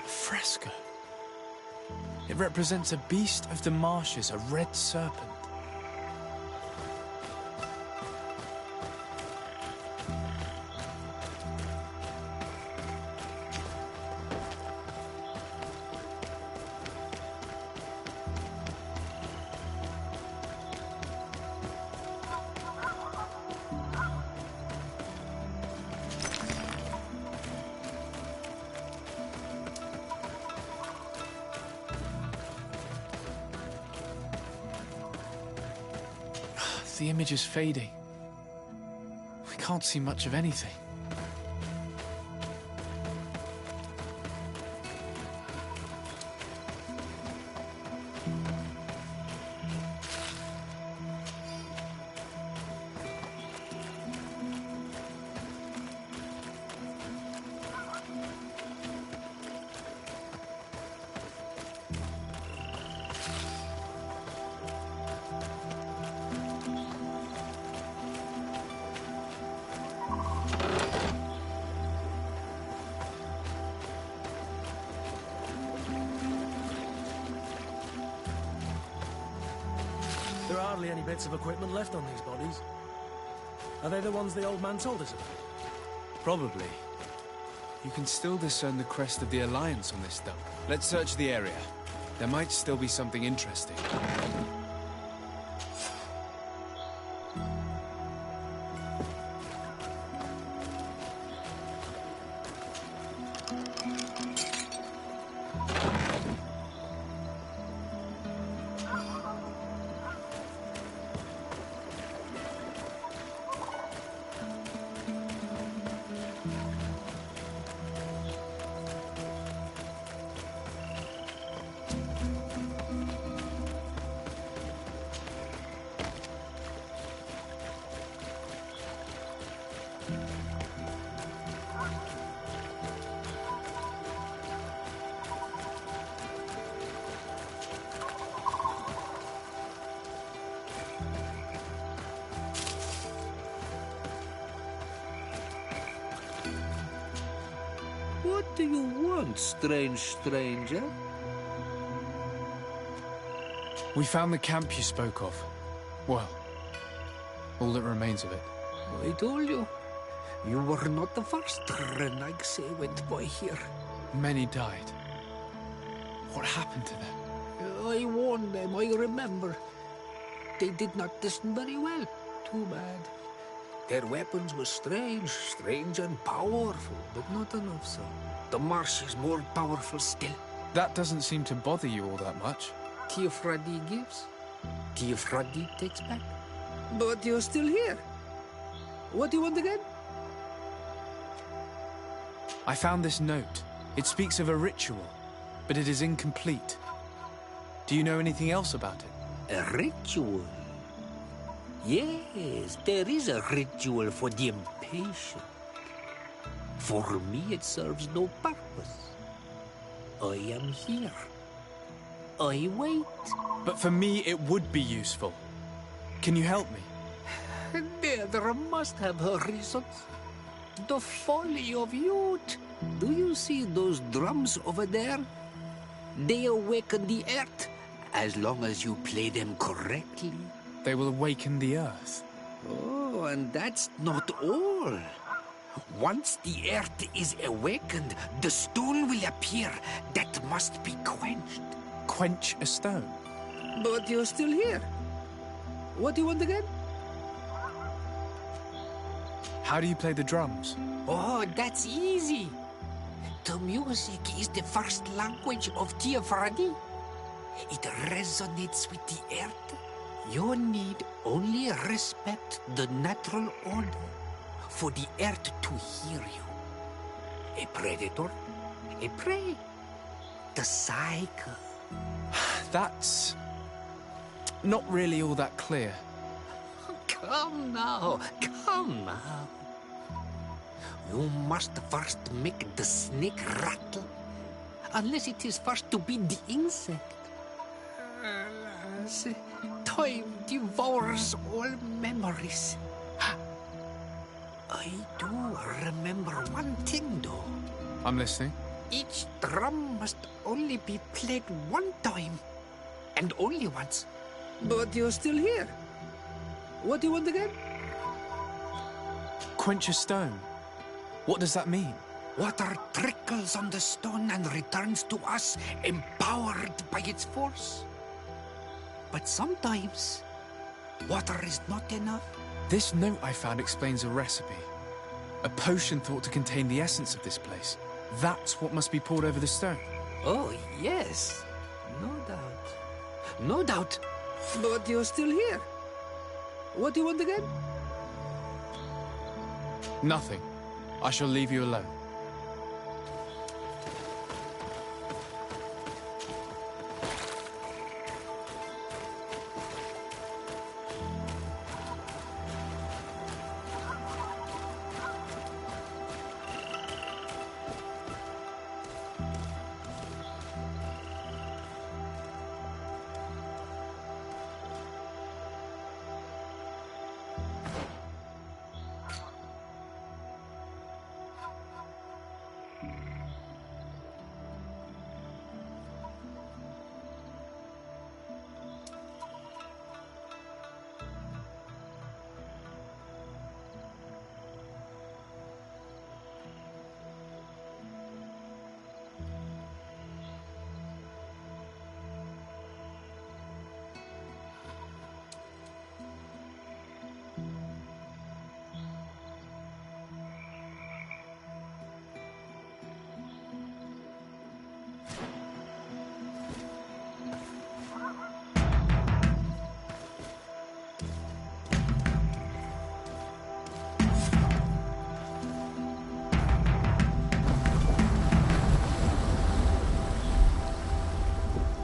Fresco. It represents a beast of the marshes, a red serpent. The image is fading. We can't see much of anything. hardly any bits of equipment left on these bodies. Are they the ones the old man told us about? Probably. You can still discern the crest of the Alliance on this dump. Let's search the area. There might still be something interesting. What do you want, strange stranger? We found the camp you spoke of. Well, all that remains of it. I told you. You were not the first Renegse went by here. Many died. What happened to them? I warned them, I remember. They did not listen very well. Too bad. Their weapons were strange and powerful, but not enough so. The Marsh is more powerful still. That doesn't seem to bother you all that much. Teofradi gives, Teofradi takes back. But you're still here. What do you want again? I found this note. It speaks of a ritual, but it is incomplete. Do you know anything else about it? A ritual? Yes, there is a ritual for the impatient. For me, it serves no purpose. I am here. I wait. But for me, it would be useful. Can you help me? There must have her reasons. The folly of youth. Do you see those drums over there? They awaken the earth, as long as you play them correctly. They will awaken the earth. Oh, and that's not all. Once the earth is awakened, the stone will appear that must be quenched. Quench a stone? But you're still here. What do you want again? How do you play the drums? Oh, that's easy. The music is the first language of Teofradi. It resonates with the earth. You need only respect the natural order for the earth to hear you. A predator, a prey. The cycle. That's not really all that clear. Come now, come now. You must first make the snake rattle, unless it is first to be the insect. Alas, time devours all memories. I do remember one thing, though. I'm listening. Each drum must only be played one time, and only once. But you're still here. What do you want again? Quench a stone. What does that mean? Water trickles on the stone and returns to us, empowered by its force. But sometimes, water is not enough. This note I found explains a recipe. A potion thought to contain the essence of this place. That's what must be poured over the stone. Oh, yes. No doubt. No doubt. But you're still here. What do you want again? Nothing. I shall leave you alone.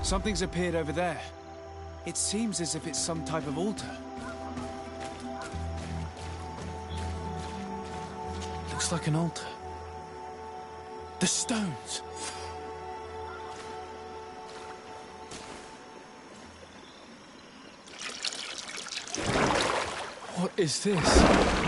Something's appeared over there. It seems as if it's some type of altar. Looks like an altar. The stones! What is this?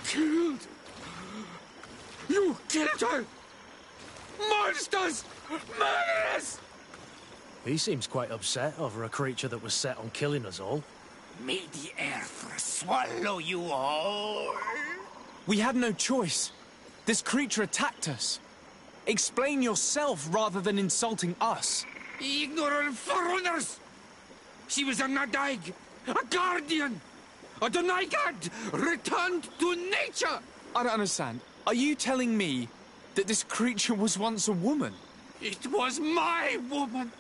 Killed! You killed her! Monsters! Murderers! He seems quite upset over a creature that was set on killing us all. May the earth swallow you all! We had no choice. This creature attacked us. Explain yourself rather than insulting us. Ignorant foreigners! She was a Nadaig, a guardian, a Donaigad, returned to nature! I don't understand. Are you telling me that this creature was once a woman? It was my woman!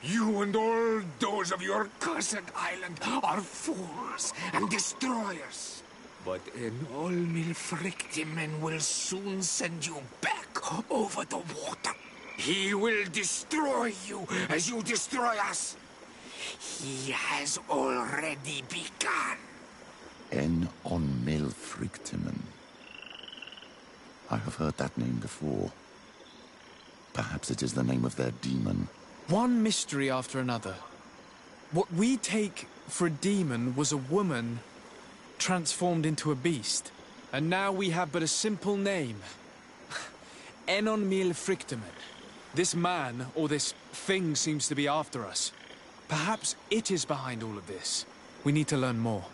You and all those of your cursed island are fools and destroyers. But an all-Milfrictimen will soon send you back over the water. He will destroy you as you destroy us. He has already begun. En on Milfrictimen. I have heard that name before. Perhaps it is the name of their demon. One mystery after another. What we take for a demon was a woman transformed into a beast. And now we have but a simple name. Enon Milfrictimen. This man, or this thing, seems to be after us. Perhaps it is behind all of this. We need to learn more.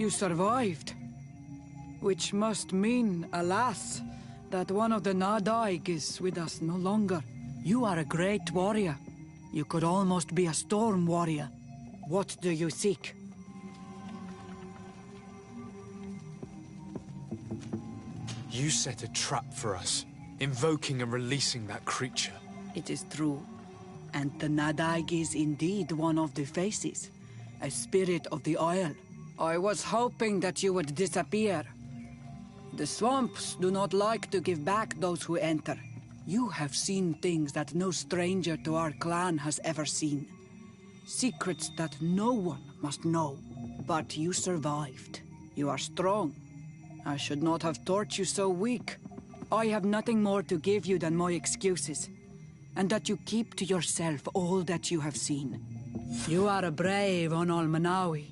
You survived. Which must mean, alas, that one of the Nadaig is with us no longer. You are a great warrior. You could almost be a storm warrior. What do you seek? You set a trap for us, invoking and releasing that creature. It is true. And the Nadaig is indeed one of the faces. A spirit of the Isle. I was hoping that you would disappear. The swamps do not like to give back those who enter. You have seen things that no stranger to our clan has ever seen. Secrets that no one must know. But you survived. You are strong. I should not have thought you so weak. I have nothing more to give you than my excuses. And that you keep to yourself all that you have seen. You are a brave Onol Manawi,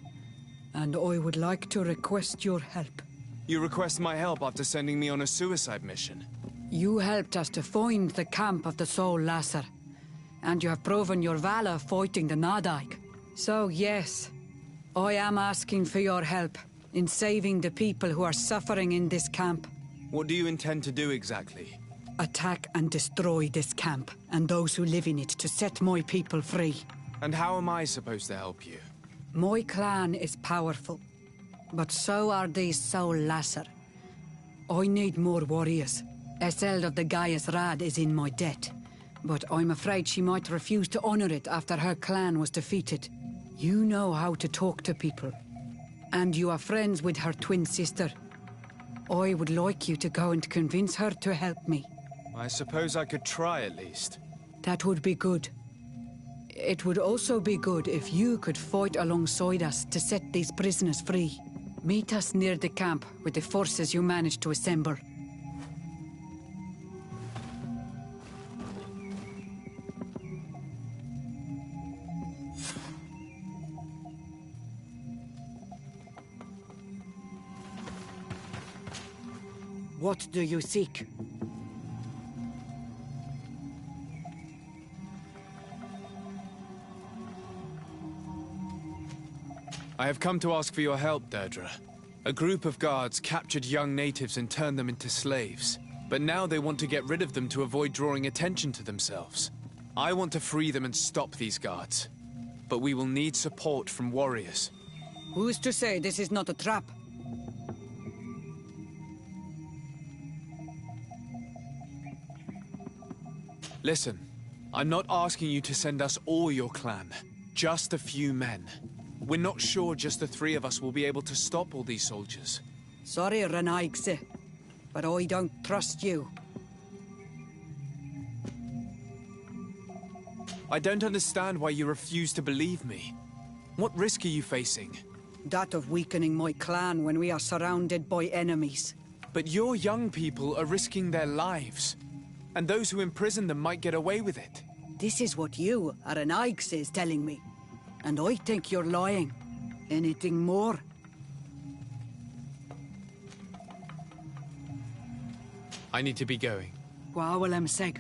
and I would like to request your help. You request my help after sending me on a suicide mission? You helped us to find the camp of the Soul Lasser, and you have proven your valor fighting the Nadaig. So yes, I am asking for your help in saving the people who are suffering in this camp. What do you intend to do exactly? Attack and destroy this camp, and those who live in it, to set my people free. And how am I supposed to help you? My clan is powerful, but so are these Soul Lasser. I need more warriors. Eseld of the Gaius Rad is in my debt, but I'm afraid she might refuse to honor it after her clan was defeated. You know how to talk to people, and you are friends with her twin sister. I would like you to go and convince her to help me. I suppose I could try at least. That would be good. It would also be good if you could fight alongside us to set these prisoners free. Meet us near the camp with the forces you managed to assemble. What do you seek? I have come to ask for your help, Deirdre. A group of guards captured young natives and turned them into slaves. But now they want to get rid of them to avoid drawing attention to themselves. I want to free them and stop these guards. But we will need support from warriors. Who's to say this is not a trap? Listen, I'm not asking you to send us all your clan. Just a few men. We're not sure just the three of us will be able to stop all these soldiers. Sorry, Renaigse, but I don't trust you. I don't understand why you refuse to believe me. What risk are you facing? That of weakening my clan when we are surrounded by enemies. But your young people are risking their lives. And those who imprison them might get away with it. This is what you, Renaigse, is telling me. And I think you're lying. Anything more? I need to be going. Wawalem Seg.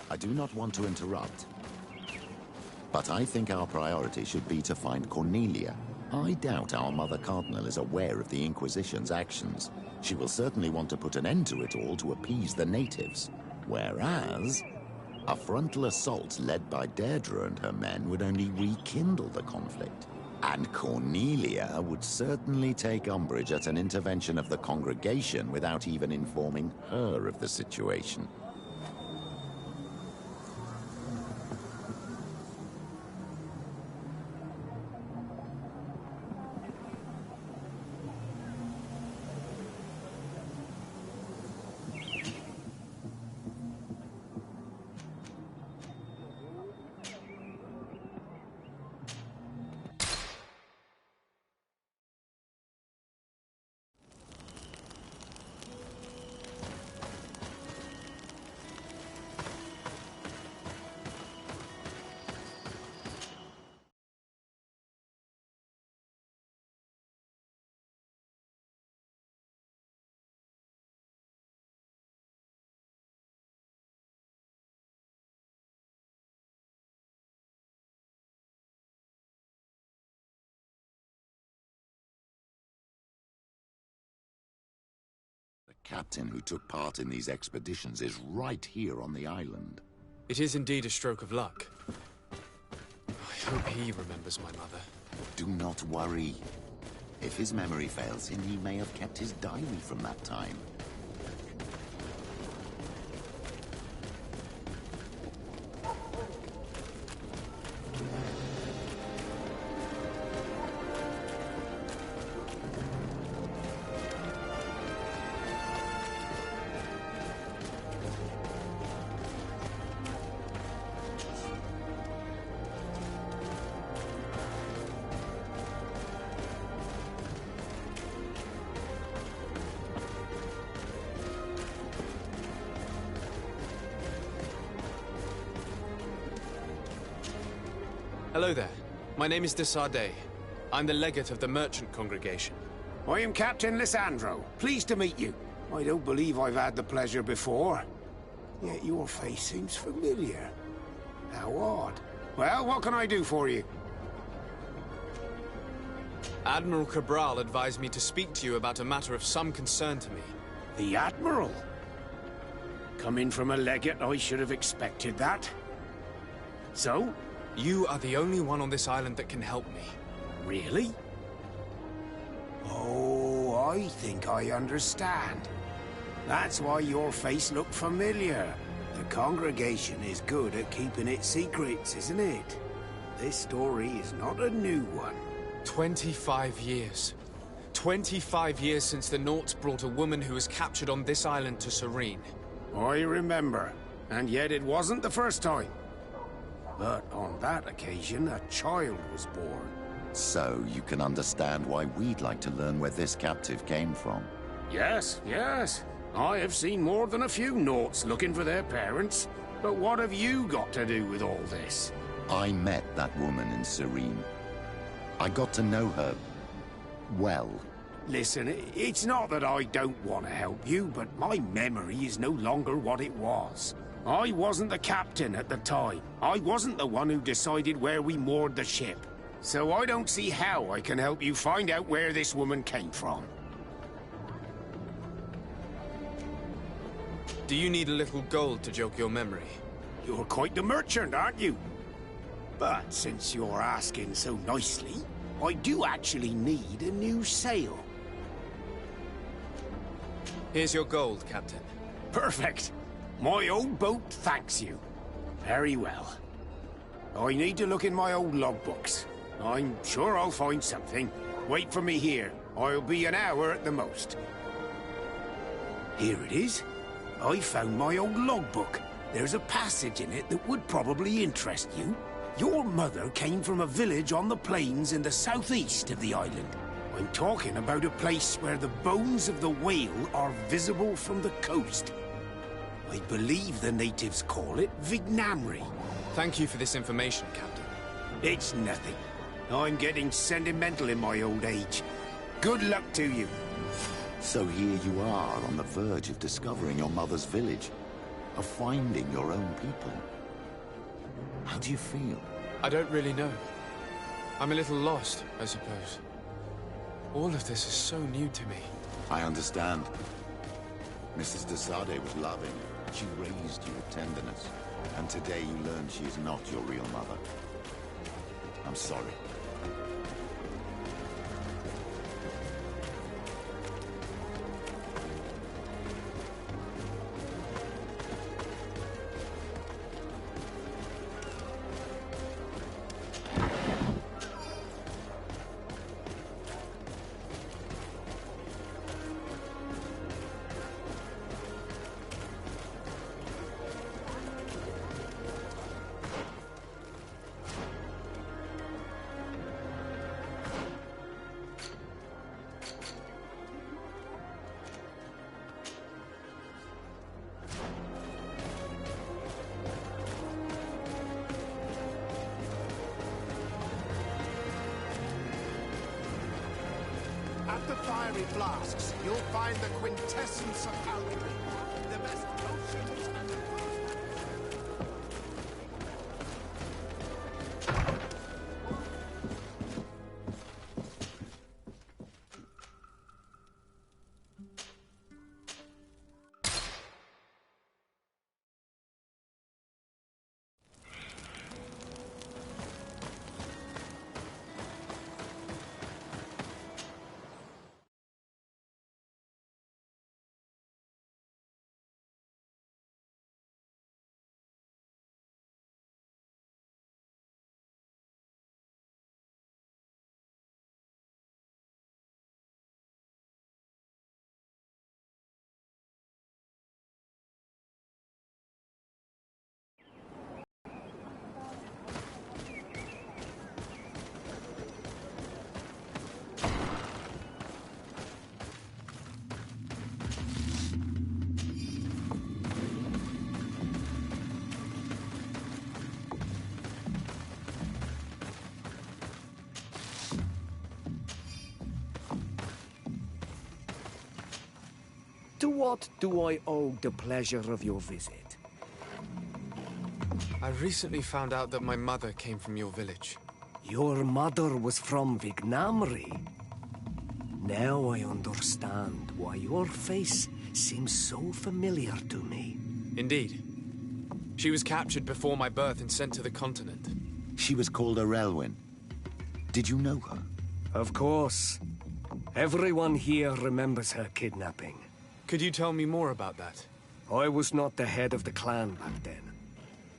I do not want to interrupt, but I think our priority should be to find Cornelia. I doubt our Mother Cardinal is aware of the Inquisition's actions. She will certainly want to put an end to it all to appease the natives. Whereas, a frontal assault led by Deirdre and her men would only rekindle the conflict. And Cornelia would certainly take umbrage at an intervention of the congregation without even informing her of the situation. captain who took part in these expeditions is right here on the island. It is indeed a stroke of luck. I hope he remembers my mother. Do not worry. If his memory fails him, he may have kept his diary from that time. Hello there. My name is de Sardet. I'm the legate of the merchant congregation. I am Captain Lissandro. Pleased to meet you. I don't believe I've had the pleasure before. Yet your face seems familiar. How odd. Well, what can I do for you? Admiral Cabral advised me to speak to you about a matter of some concern to me. The Admiral? Coming from a legate, I should have expected that. So? You are the only one on this island that can help me. Really? Oh, I think I understand. That's why your face looked familiar. The congregation is good at keeping its secrets, isn't it? This story is not a new one. 25 years. 25 years since the Nauts brought a woman who was captured on this island to Serene. I remember. And yet it wasn't the first time. But on that occasion, a child was born. So you can understand why we'd like to learn where this captive came from. Yes, yes. I have seen more than a few Nauts looking for their parents. But what have you got to do with all this? I met that woman in Serene. I got to know her well. Listen, it's not that I don't want to help you, but my memory is no longer what it was. I wasn't the captain at the time. I wasn't the one who decided where we moored the ship. So I don't see how I can help you find out where this woman came from. Do you need a little gold to jog your memory? You're quite the merchant, aren't you? But since you're asking so nicely, I do actually need a new sail. Here's your gold, Captain. Perfect. My old boat thanks you. Very well. I need to look in my old logbooks. I'm sure I'll find something. Wait for me here. I'll be an hour at the most. Here it is. I found my old logbook. There's a passage in it that would probably interest you. Your mother came from a village on the plains in the southeast of the island. I'm talking about a place where the bones of the whale are visible from the coast. I believe the natives call it Vignamri. Thank you for this information, Captain. It's nothing. I'm getting sentimental in my old age. Good luck to you. So here you are on the verge of discovering your mother's village, of finding your own people. How do you feel? I don't really know. I'm a little lost, I suppose. All of this is so new to me. I understand. Mrs. de Sardet was loving. She raised you with tenderness. And today you learn she is not your real mother. I'm sorry. At the fiery flasks, you'll find the quintessence of alchemy. The best potions and... To what do I owe the pleasure of your visit? I recently found out that my mother came from your village. Your mother was from Vignamri. Now I understand why your face seems so familiar to me. Indeed. She was captured before my birth and sent to the continent. She was called Arelwyn. Did you know her? Of course. Everyone here remembers her kidnapping. Could you tell me more about that? I was not the head of the clan back then.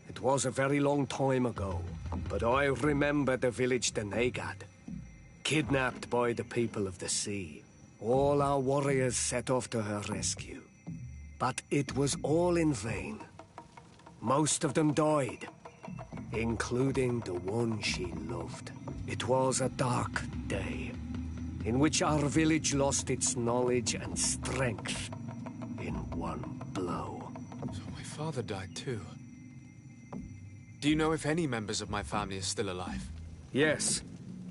It was a very long time ago, but I remember the village Denegad. Kidnapped by the people of the sea. All our warriors set off to her rescue. But it was all in vain. Most of them died, including the one she loved. It was a dark day, in which our village lost its knowledge and strength in one blow. So my father died too. Do you know if any members of my family are still alive? Yes.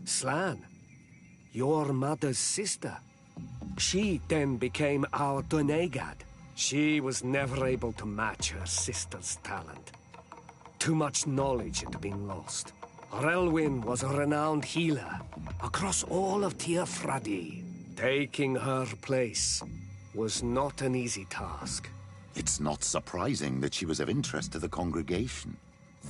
Slan, your mother's sister. She then became our Donegad. She was never able to match her sister's talent. Too much knowledge had been lost. Arelwyn was a renowned healer across all of Teofradi. Taking her place was not an easy task. It's not surprising that she was of interest to the congregation.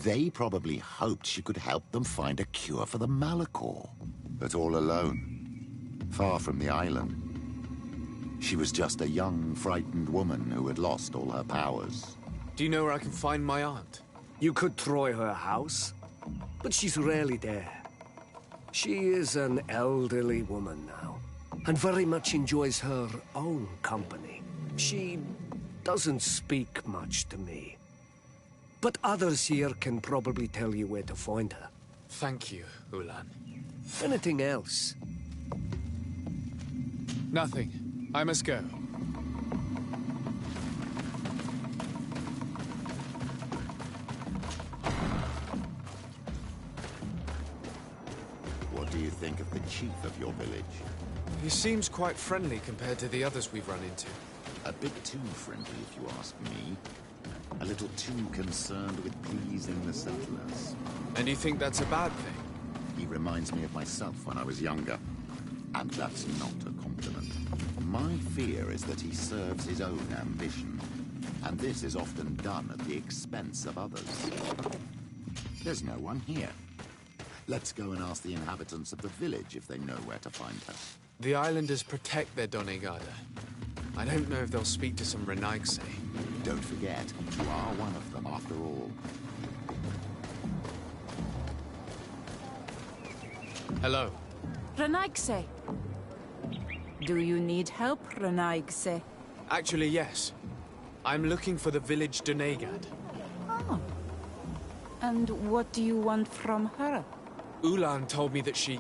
They probably hoped she could help them find a cure for the Malachor. But all alone, far from the island. She was just a young, frightened woman who had lost all her powers. Do you know where I can find my aunt? You could try her house, but she's rarely there. She is an elderly woman now, and very much enjoys her own company. She doesn't speak much to me. But others here can probably tell you where to find her. Thank you, Ulan. Anything else? Nothing. I must go. What do you think of the chief of your village? He seems quite friendly compared to the others we've run into. A bit too friendly, if you ask me. A little too concerned with pleasing the settlers. And you think that's a bad thing? He reminds me of myself when I was younger. And that's not a compliment. My fear is that he serves his own ambition. And this is often done at the expense of others. There's no one here. Let's go and ask the inhabitants of the village if they know where to find her. The islanders protect their Donegada. I don't know if they'll speak to some Renaigse. Don't forget, you are one of them after all. Hello. Renaigse. Do you need help, Renaigse? Actually, yes. I'm looking for the village Donegad. Oh. And what do you want from her? Ulan told me that she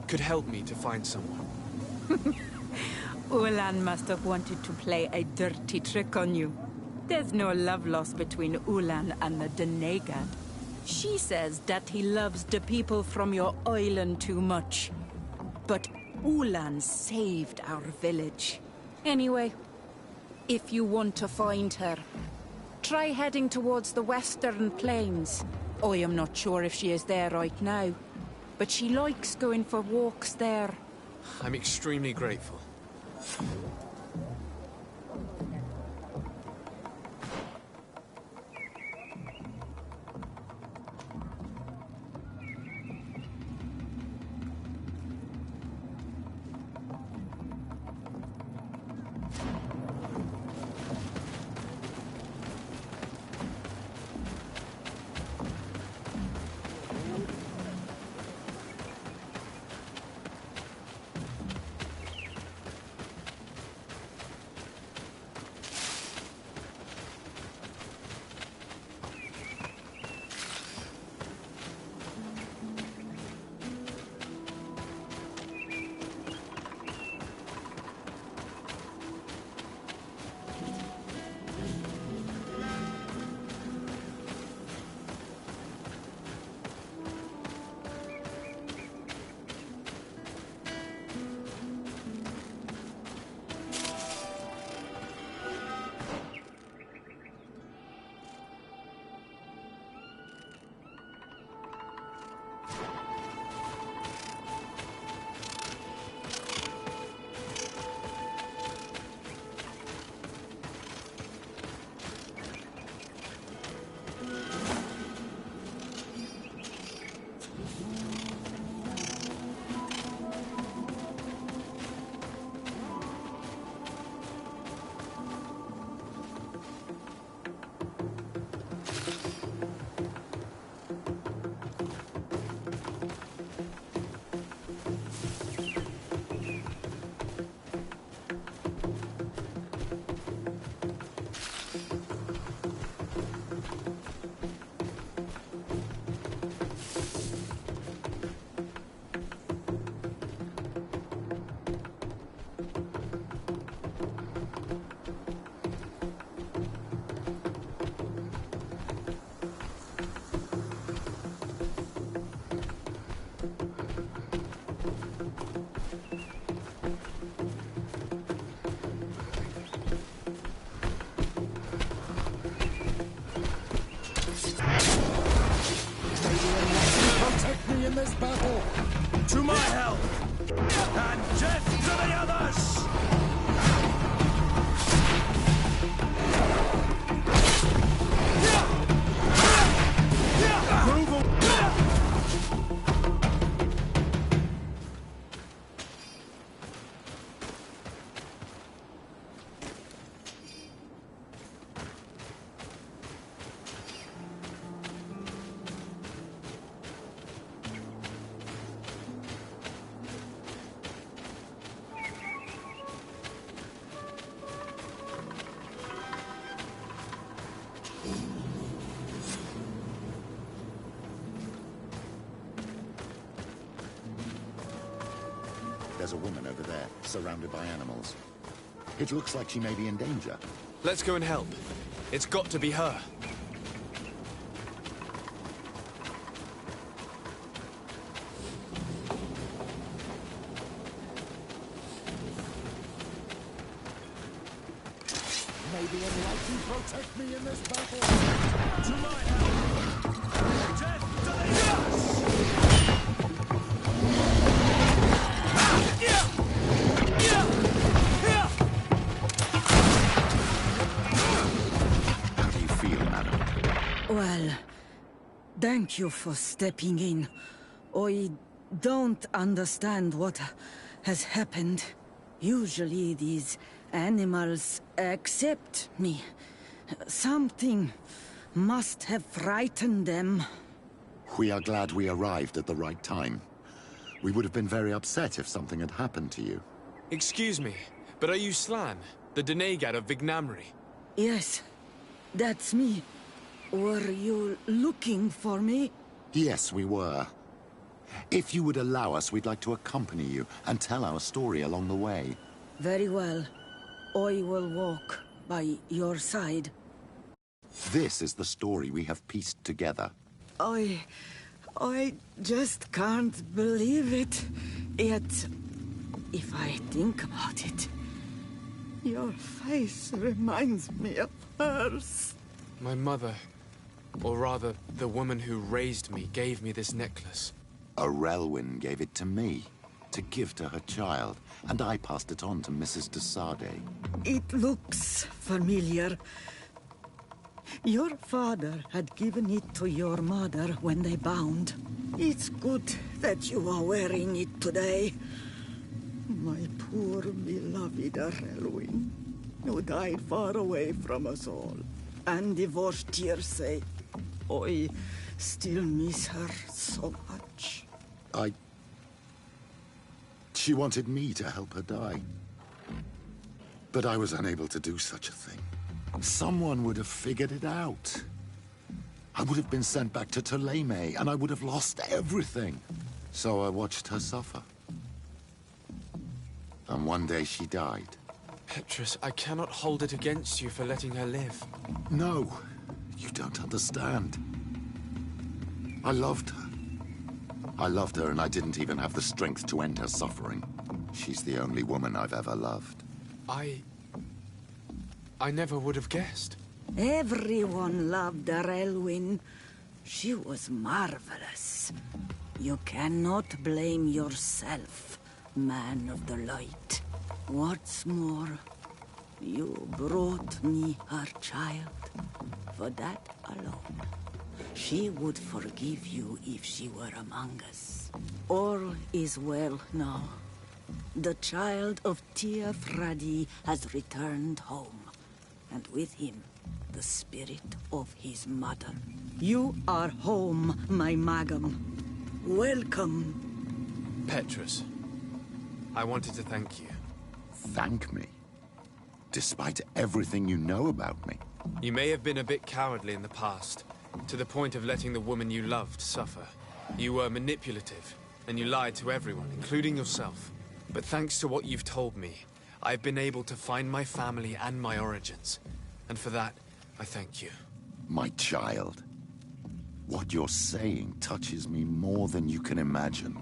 could help me to find someone. Ulan must have wanted to play a dirty trick on you. There's no love lost between Ulan and the Donegad. She says that he loves the people from your island too much. But Ulan saved our village. Anyway, if you want to find her, try heading towards the western plains. I am not sure if she is there right now, but she likes going for walks there. I'm extremely grateful. There's a woman over there, surrounded by animals. It looks like she may be in danger. Let's go and help. It's got to be her. May the Enlightened protect me in this battle. To my help! Death to the How do you feel, madam? Well, thank you for stepping in. I don't understand what has happened. Usually these animals accept me. Something must have frightened them. We are glad we arrived at the right time. We would have been very upset if something had happened to you. Excuse me, but are you Slan, the Denegad of Vignamri? Yes, that's me. Were you looking for me? Yes, we were. If you would allow us, we'd like to accompany you and tell our story along the way. Very well. I will walk by your side. This is the story we have pieced together. I just can't believe it. Yet, if I think about it, your face reminds me of hers. My mother, or rather, the woman who raised me, gave me this necklace. Arelwyn gave it to me, to give to her child, and I passed it on to Mrs. de Sade. It looks familiar. Your father had given it to your mother when they bound. It's good that you are wearing it today. My poor beloved Arelwyn, who died far away from us all, and divorced Tirce. I still miss her so much. She wanted me to help her die. But I was unable to do such a thing. Someone would have figured it out. I would have been sent back to Ptolemy, and I would have lost everything. So I watched her suffer. And one day she died. Petrus, I cannot hold it against you for letting her live. No, you don't understand. I loved her. I loved her, and I didn't even have the strength to end her suffering. She's the only woman I've ever loved. I never would have guessed. Everyone loved Arelwyn. She was marvelous. You cannot blame yourself, man of the light. What's more, you brought me her child. For that alone, she would forgive you if she were among us. All is well now. The child of Tia Fradi has returned home, and with him, the spirit of his mother. You are home, my Magum. Welcome. Petrus, I wanted to thank you. Thank me? Despite everything you know about me? You may have been a bit cowardly in the past, to the point of letting the woman you loved suffer. You were manipulative, and you lied to everyone, including yourself. But thanks to what you've told me, I've been able to find my family and my origins. And for that, I thank you. My child. What you're saying touches me more than you can imagine.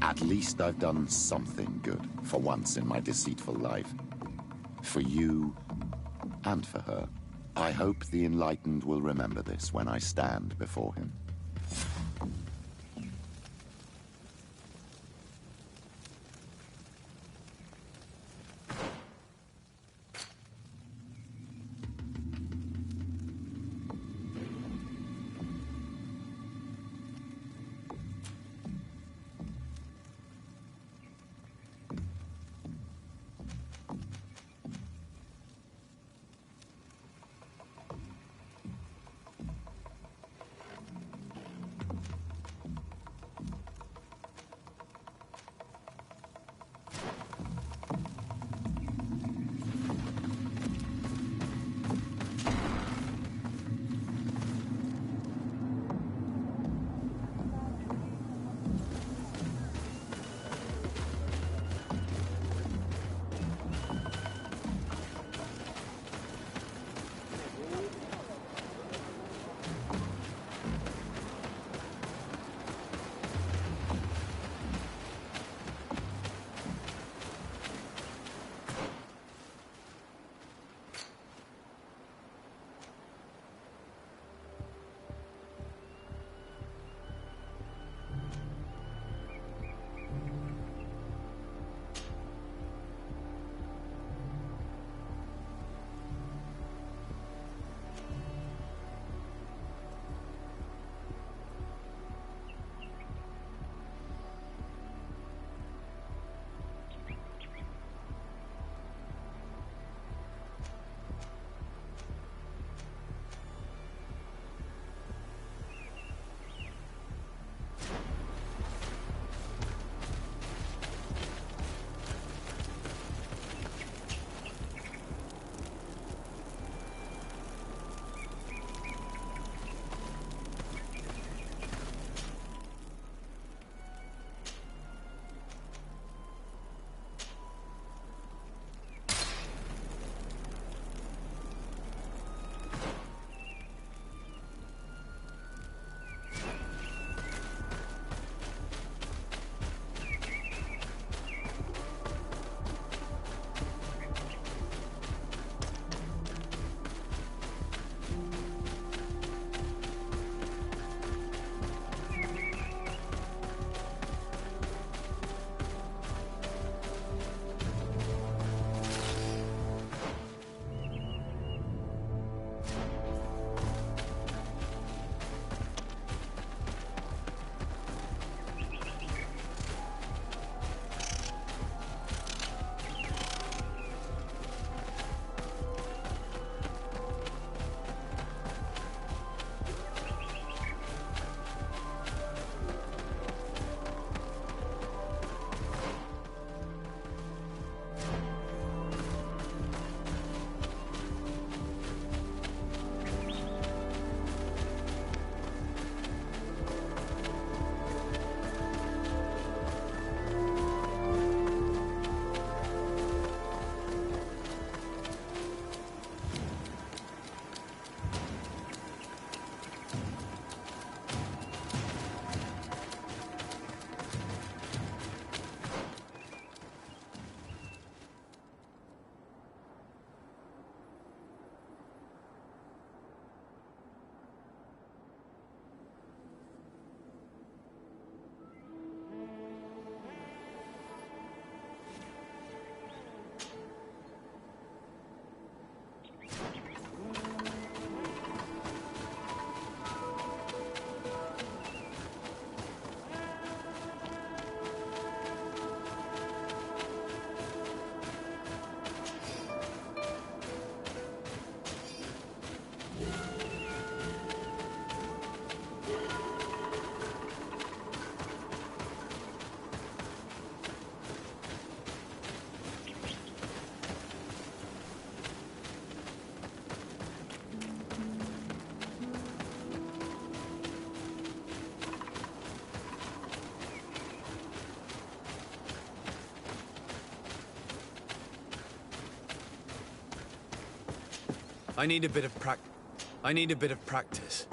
At least I've done something good, for once in my deceitful life. For you, and for her. I hope the Enlightened will remember this when I stand before him. I need a bit of practice.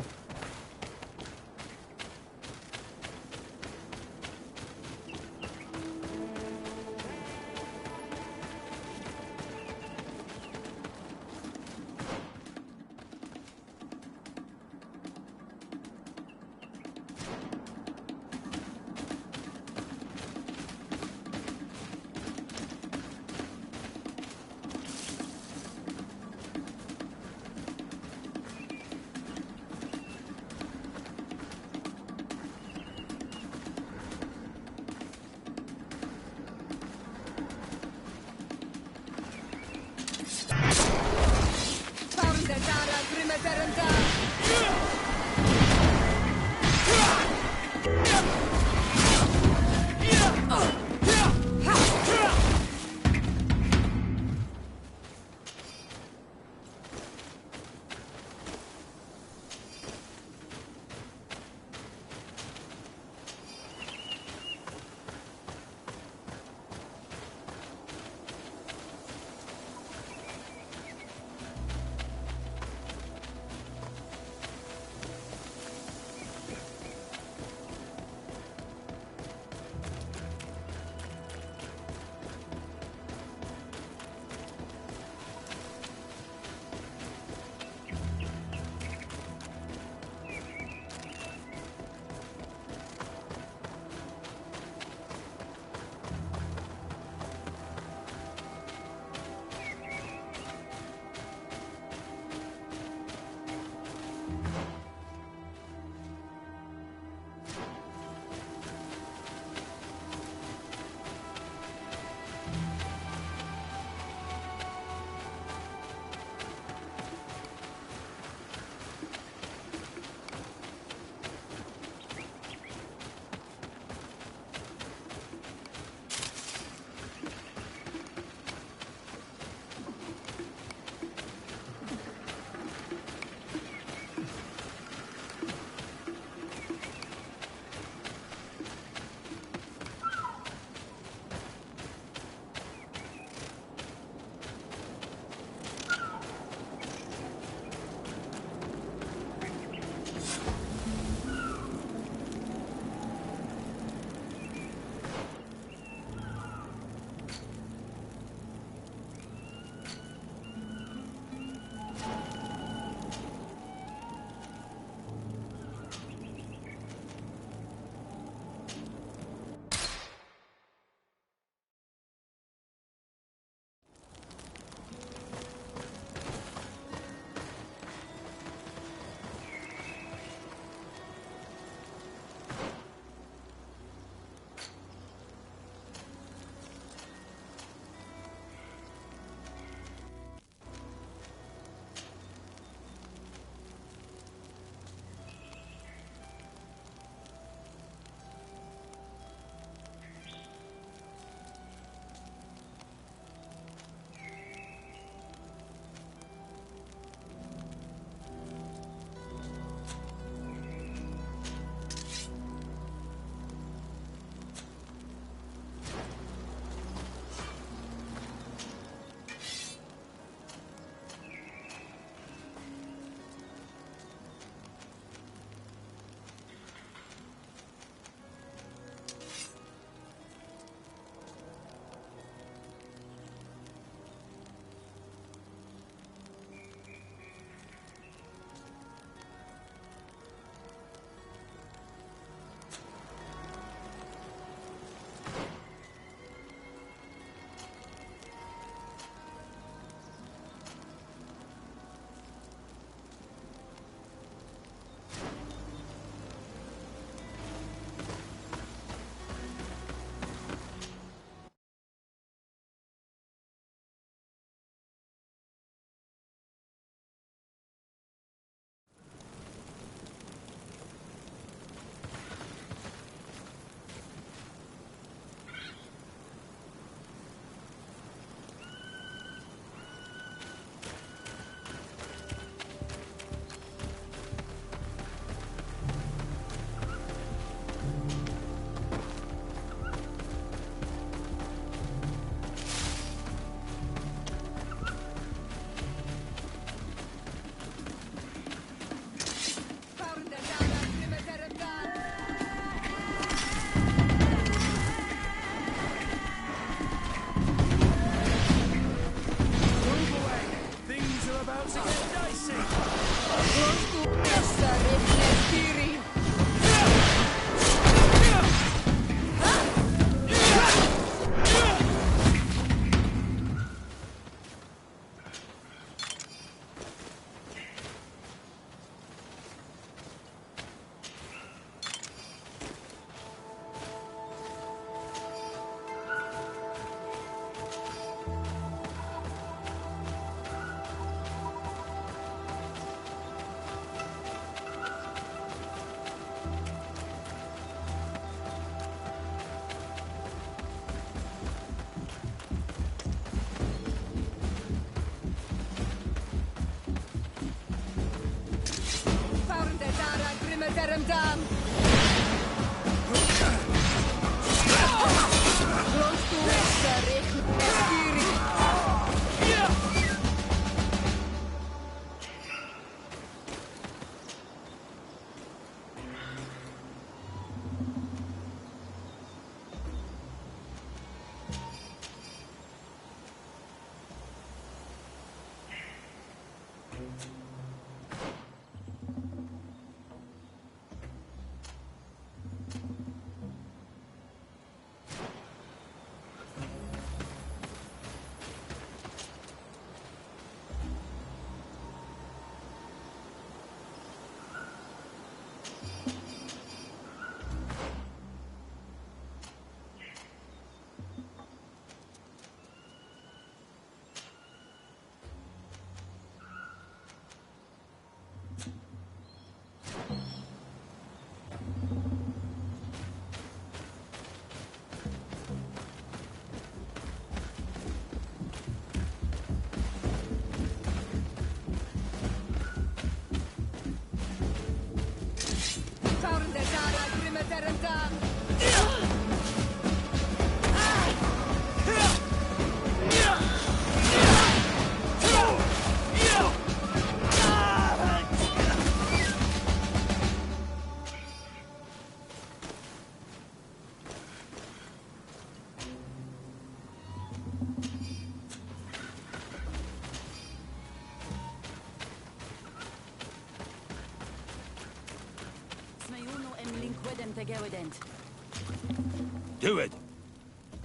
Do it.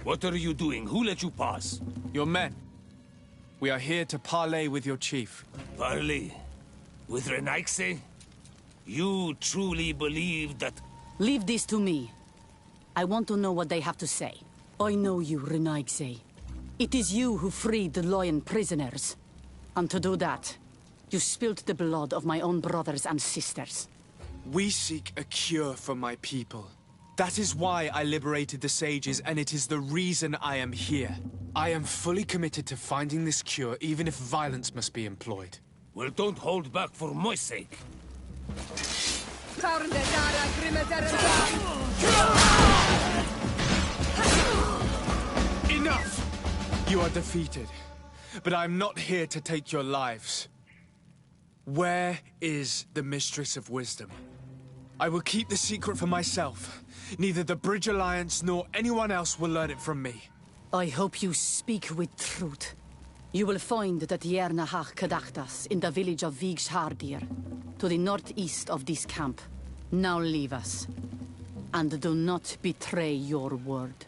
What are you doing? Who let you pass? Your men. We are here to parley with your chief. Parley? With Renaigse? You truly believe that... Leave this to me. I want to know what they have to say. I know you, Renaigse. It is you who freed the Loyan prisoners. And to do that, you spilled the blood of my own brothers and sisters. We seek a cure for my people. That is why I liberated the sages, and it is the reason I am here. I am fully committed to finding this cure, even if violence must be employed. Well, don't hold back for my sake. Enough! You are defeated. But I am not here to take your lives. Where is the Mistress of Wisdom? I will keep the secret for myself. Neither the Bridge Alliance nor anyone else will learn it from me. I hope you speak with truth. You will find the Tiernahach Kadachtas in the village of Vigshardir, to the northeast of this camp. Now leave us. And do not betray your word.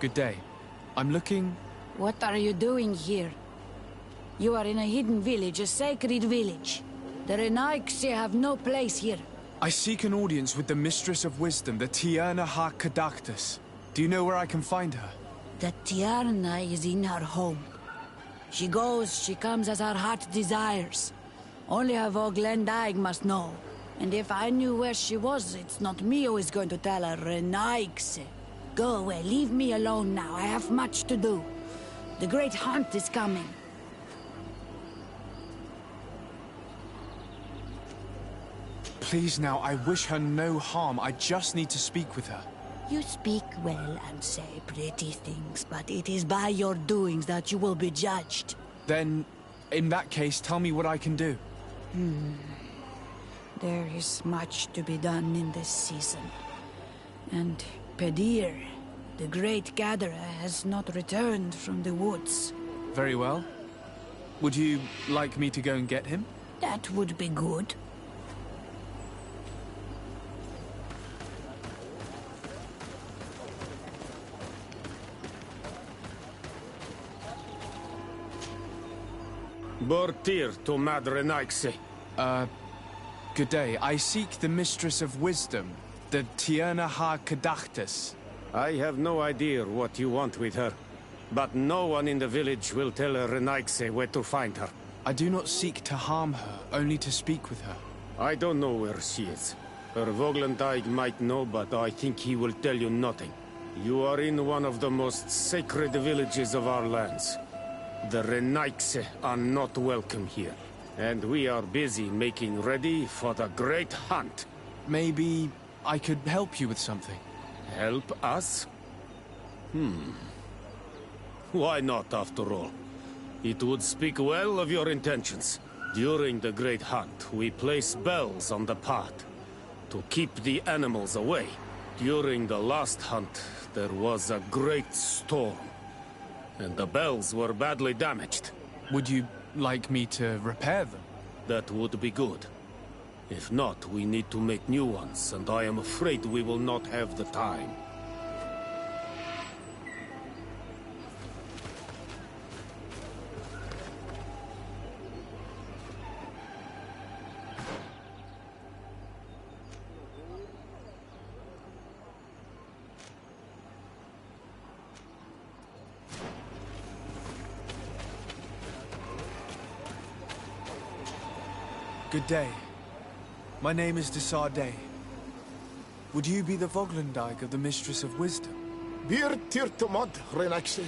Good day. I'm looking... What are you doing here? You are in a hidden village, a sacred village. The Renaigse have no place here. I seek an audience with the Mistress of Wisdom, the Tierna Ha-Kadaktus. Do you know where I can find her? The Tierna is in her home. She goes, she comes as her heart desires. Only her Voglendaig must know. And if I knew where she was, it's not me who is going to tell her, Renaigse. Go away, leave me alone now. I have much to do. The great hunt is coming. Please now, I wish her no harm. I just need to speak with her. You speak well and say pretty things, but it is by your doings that you will be judged. Then, in that case, tell me what I can do. There is much to be done in this season. And Pedir, the great gatherer, has not returned from the woods. Very well. Would you like me to go and get him? That would be good. Bortir to Madre Naixe. Good day. I seek the Mistress of Wisdom, the Tierna Ha-Kadaktus. I have no idea what you want with her, but no one in the village will tell Renaigse where to find her. I do not seek to harm her, only to speak with her. I don't know where she is. Her Voglendaig might know, but I think he will tell you nothing. You are in one of the most sacred villages of our lands. The Renaigse are not welcome here, and we are busy making ready for the great hunt. Maybe I could help you with something. Help us? Why not, after all? It would speak well of your intentions. During the great hunt, we place bells on the path to keep the animals away. During the last hunt, there was a great storm, and the bells were badly damaged. Would you like me to repair them? That would be good. If not, we need to make new ones, and I am afraid we will not have the time. Good day. My name is Desardet. Would you be the Voglendaig of the Mistress of Wisdom? Bir Tirtumod, Renaigse.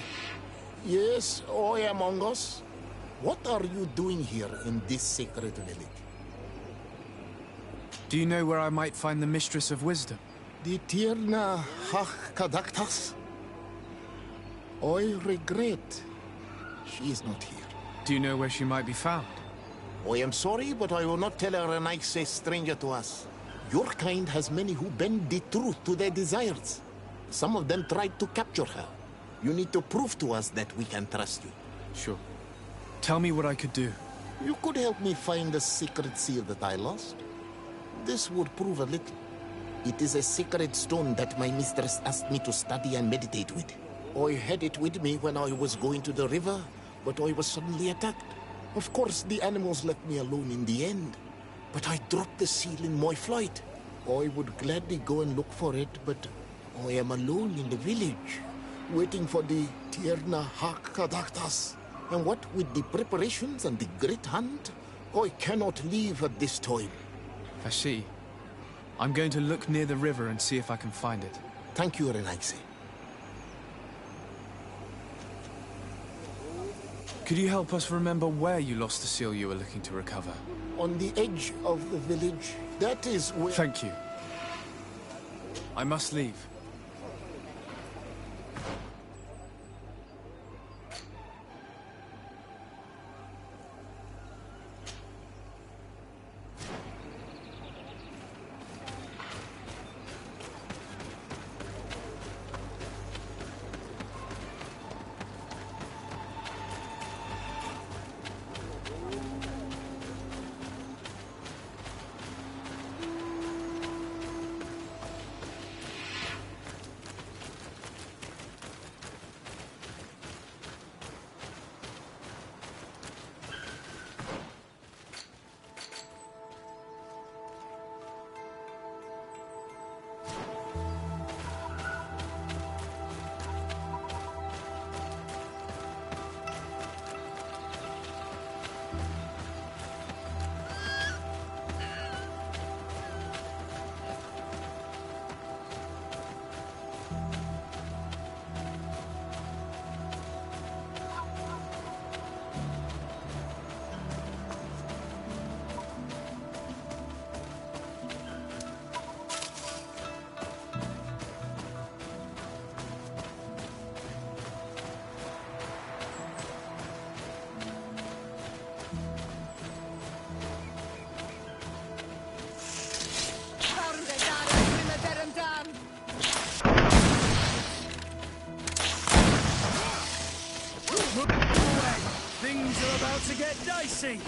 Yes, I am among us. What are you doing here in this sacred village? Do you know where I might find the Mistress of Wisdom? The Tierna Ha-Kadaktus? I regret she is not here. Do you know where she might be found? I am sorry, but I will not tell her Renaigse is stranger to us. Your kind has many who bend the truth to their desires. Some of them tried to capture her. You need to prove to us that we can trust you. Sure. Tell me what I could do. You could help me find the secret seal that I lost. This would prove a little. It is a sacred stone that my mistress asked me to study and meditate with. I had it with me when I was going to the river, but I was suddenly attacked. Of course, the animals left me alone in the end, but I dropped the seal in my flight. I would gladly go and look for it, but I am alone in the village, waiting for the Tierna Ha-Kadaktus. And what with the preparations and the great hunt, I cannot leave at this time. I see. I'm going to look near the river and see if I can find it. Thank you, Renaigse. Could you help us remember where you lost the seal you were looking to recover? On the edge of the village. That is where... Thank you. I must leave. dicey!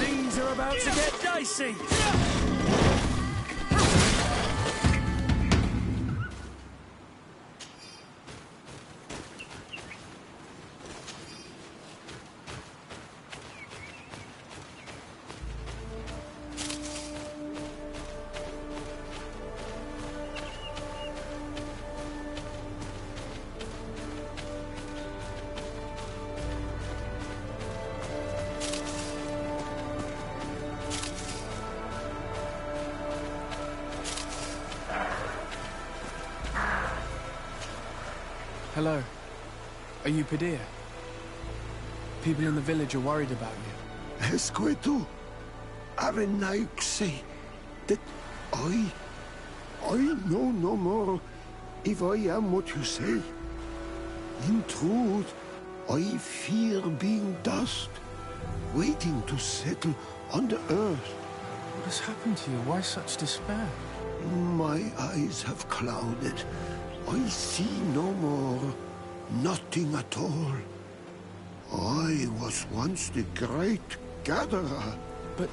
Things are about to get dicey! Hello. Are you Padir? People in the village are worried about you. Esqueto, Arenaik say that I know no more if I am what you say. In truth, I fear being dust, waiting to settle on the earth. What has happened to you? Why such despair? My eyes have clouded. I see no more. Nothing at all. I was once the great gatherer. But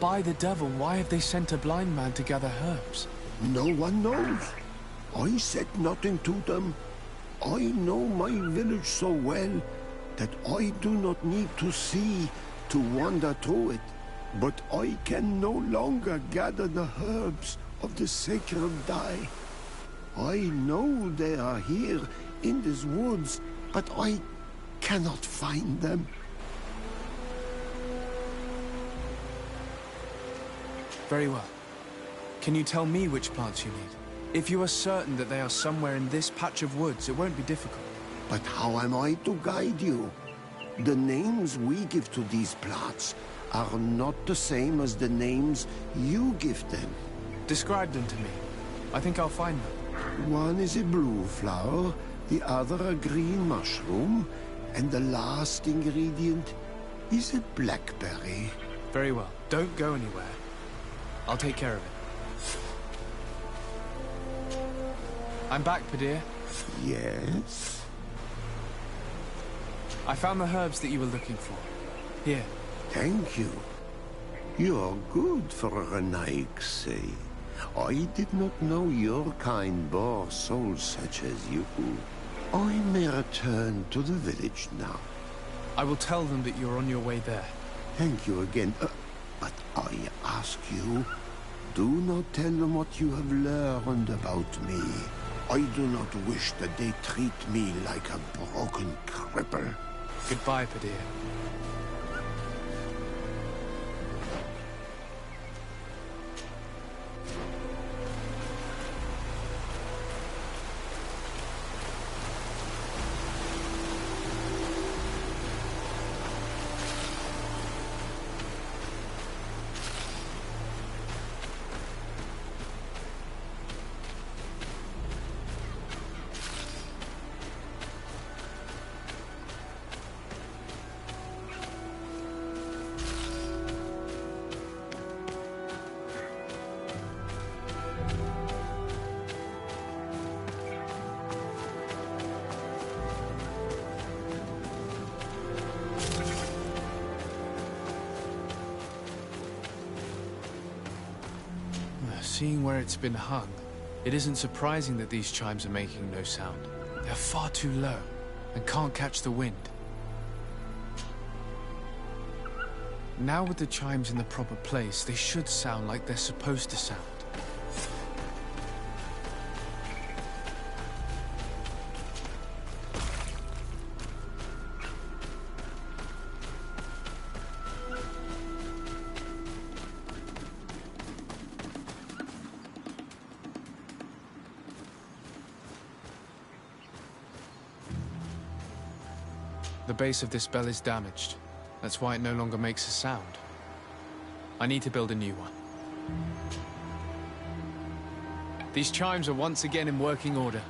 by the devil, why have they sent a blind man to gather herbs? No one knows. I said nothing to them. I know my village so well that I do not need to see to wander through it. But I can no longer gather the herbs of the sacred dye. I know they are here in these woods, but I cannot find them. Very well. Can you tell me which plants you need? If you are certain that they are somewhere in this patch of woods, it won't be difficult. But how am I to guide you? The names we give to these plants are not the same as the names you give them. Describe them to me. I think I'll find them. One is a blue flower, the other a green mushroom, and the last ingredient is a blackberry. Very well. Don't go anywhere. I'll take care of it. I'm back, Padir. Yes? I found the herbs that you were looking for. Here. Thank you. You're good for a Naik. I did not know your kind bore souls such as you. I may return to the village now. I will tell them that you're on your way there. Thank you again. But I ask you, do not tell them what you have learned about me. I do not wish that they treat me like a broken cripple. Goodbye, Padir. Seeing where it's been hung, it isn't surprising that these chimes are making no sound. They're far too low and can't catch the wind. Now with the chimes in the proper place, they should sound like they're supposed to sound. The base of this bell is damaged. That's why it no longer makes a sound. I need to build a new one. These chimes are once again in working order.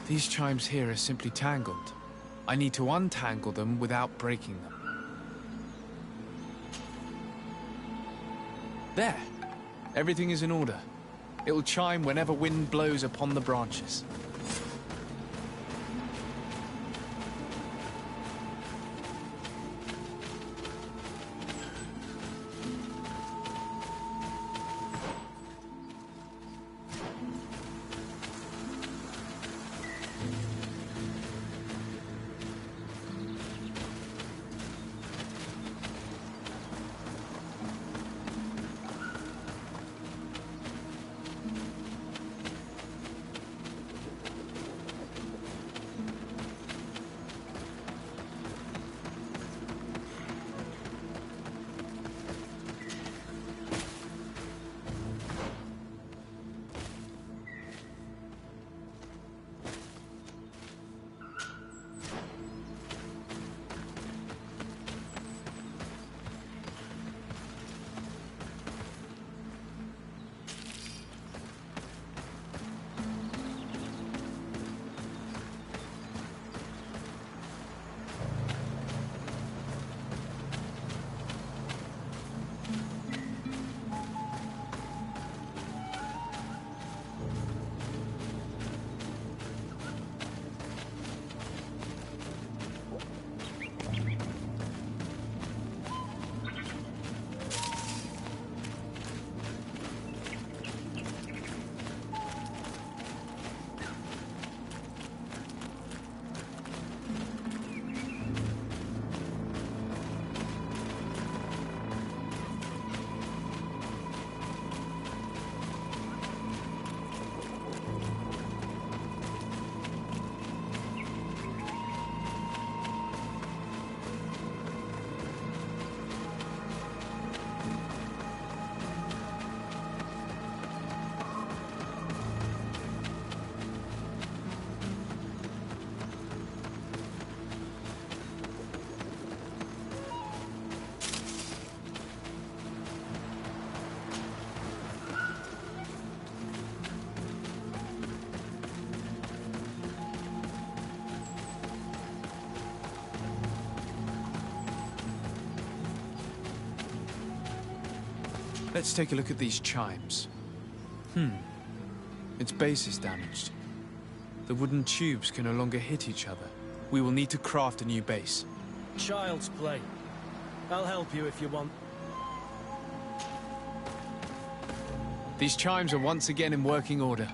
These chimes here are simply tangled. I need to untangle them without breaking them. There! Everything is in order. It will chime whenever wind blows upon the branches. Let's take a look at these chimes. Its base is damaged. The wooden tubes can no longer hit each other. We will need to craft a new base. Child's play. I'll help you if you want. These chimes are once again in working order.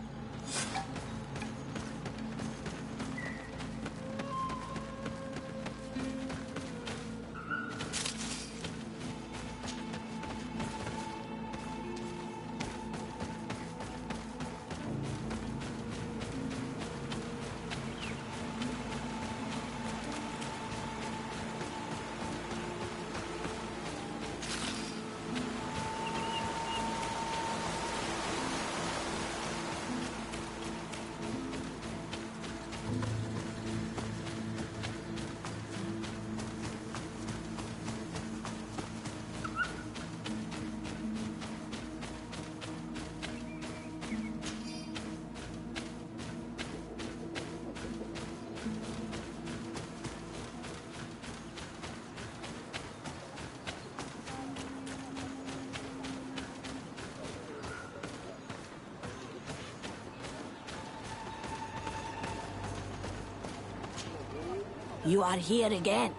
You are here again.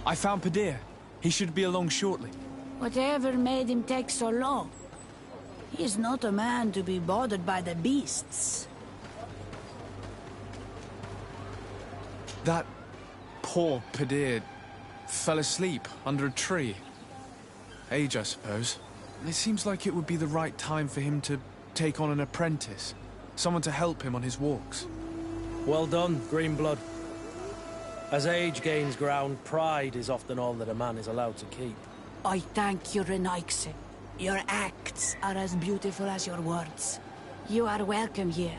I found Padir. He should be along shortly. Whatever made him take so long? He is not a man to be bothered by the beasts. That poor Padir fell asleep under a tree. Age, I suppose. It seems like it would be the right time for him to take on an apprentice. Someone to help him on his walks. Well done, Greenblood. As age gains ground, pride is often all that a man is allowed to keep. I thank you, Renaikse. Your acts are as beautiful as your words. You are welcome here,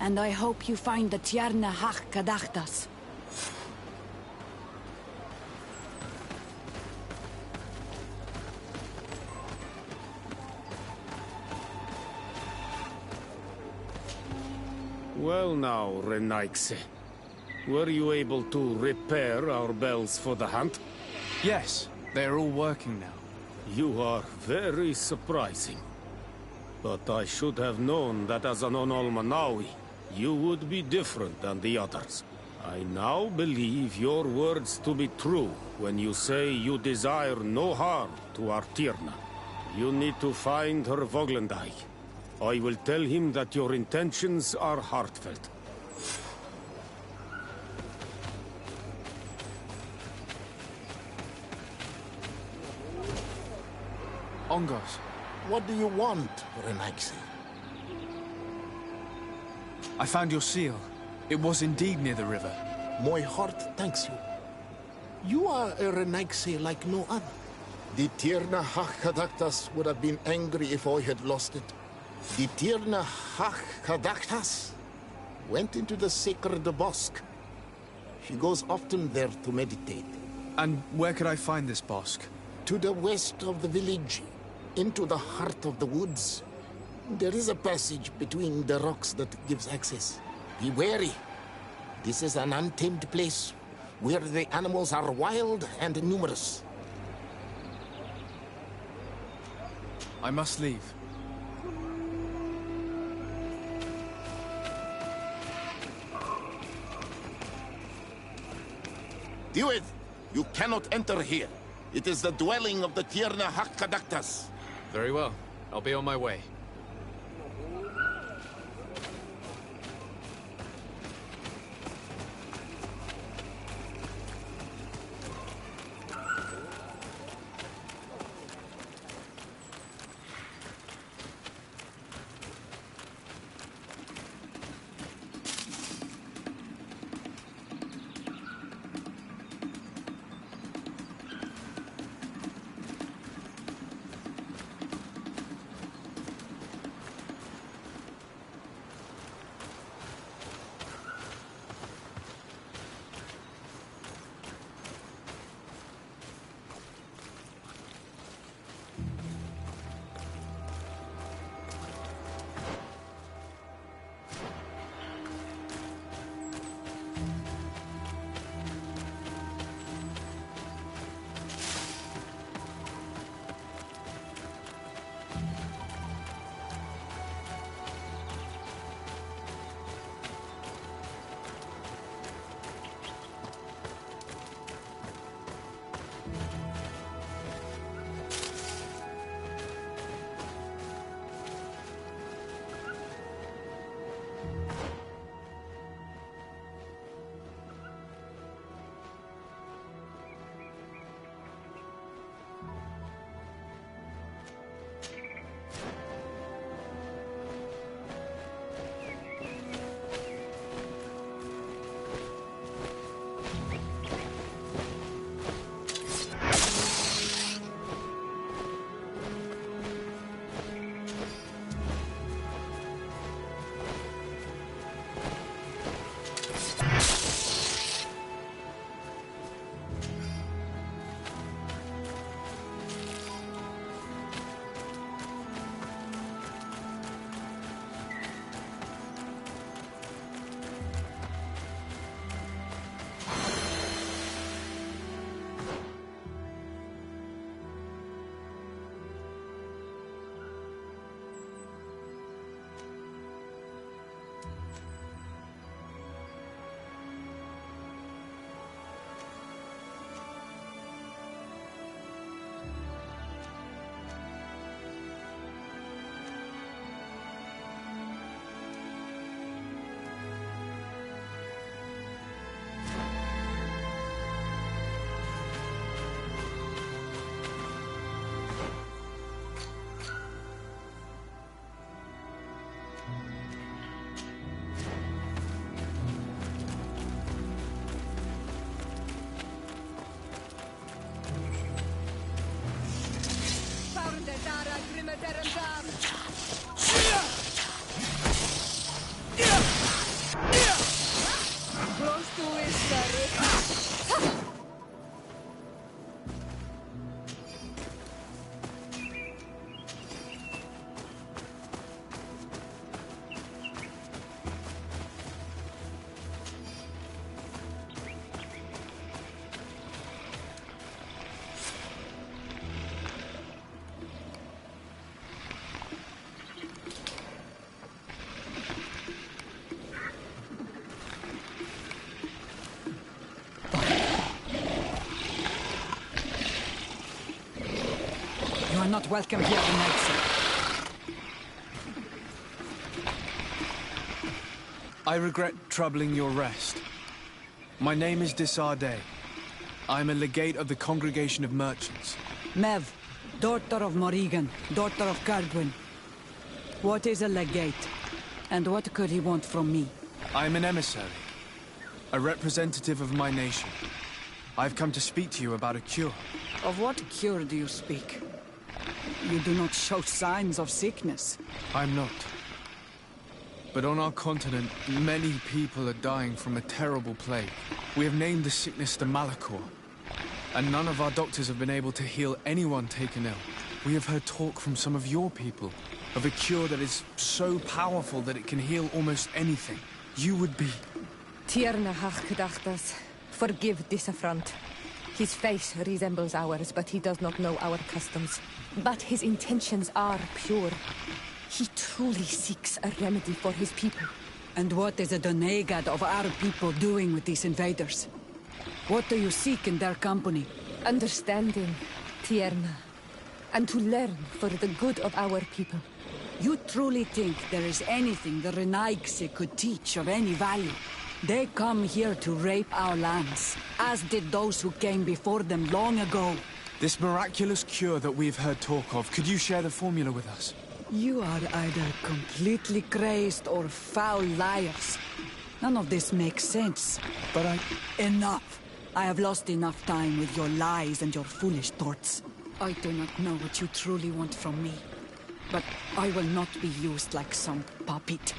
and I hope you find the Tierna Hach Kadachtas. Well now, Renaikse. Were you able to repair our bells for the hunt? Yes, they are all working now. You are very surprising. But I should have known that as an Onolmanawi, you would be different than the others. I now believe your words to be true when you say you desire no harm to our Tierna. You need to find her Voglendai. I will tell him that your intentions are heartfelt. Ongos. What do you want, Renaikse? I found your seal. It was indeed near the river. My heart thanks you. You are a Renaikse like no other. The Tierna Hachkadaktas would have been angry if I had lost it. The Tierna Hachkadaktas went into the sacred bosque. She goes often there to meditate. And where could I find this bosque? To the west of the village, into the heart of the woods. There is a passage between the rocks that gives access. Be wary. This is an untamed place, where the animals are wild and numerous. I must leave. Duet, you cannot enter here. It is the dwelling of the Tierna Hakkadaktas. Very well. I'll be on my way. not welcome here tonight, sir. I regret troubling your rest. My name is Desardet. I am a legate of the Congregation of Merchants. Mev, daughter of Morrigan, daughter of Cardwin. What is a legate? And what could he want from me? I am an emissary. A representative of my nation. I've come to speak to you about a cure. Of what cure do you speak? You do not show signs of sickness. I'm not. But on our continent, many people are dying from a terrible plague. We have named the sickness the Malachor. And none of our doctors have been able to heal anyone taken ill. We have heard talk from some of your people of a cure that is so powerful that it can heal almost anything. You would be... Tierna Hachkedachtas, forgive this affront. His face resembles ours, but he does not know our customs. But his intentions are pure. He truly seeks a remedy for his people. And what is a Donegad of our people doing with these invaders? What do you seek in their company? Understanding, Tierna. And to learn for the good of our people. You truly think there is anything the Renaigse could teach of any value? They come here to rape our lands, as did those who came before them long ago. This miraculous cure that we've heard talk of, could you share the formula with us? You are either completely crazed or foul liars. None of this makes sense. But Enough! I have lost enough time with your lies and your foolish thoughts. I do not know what you truly want from me. But I will not be used like some puppet.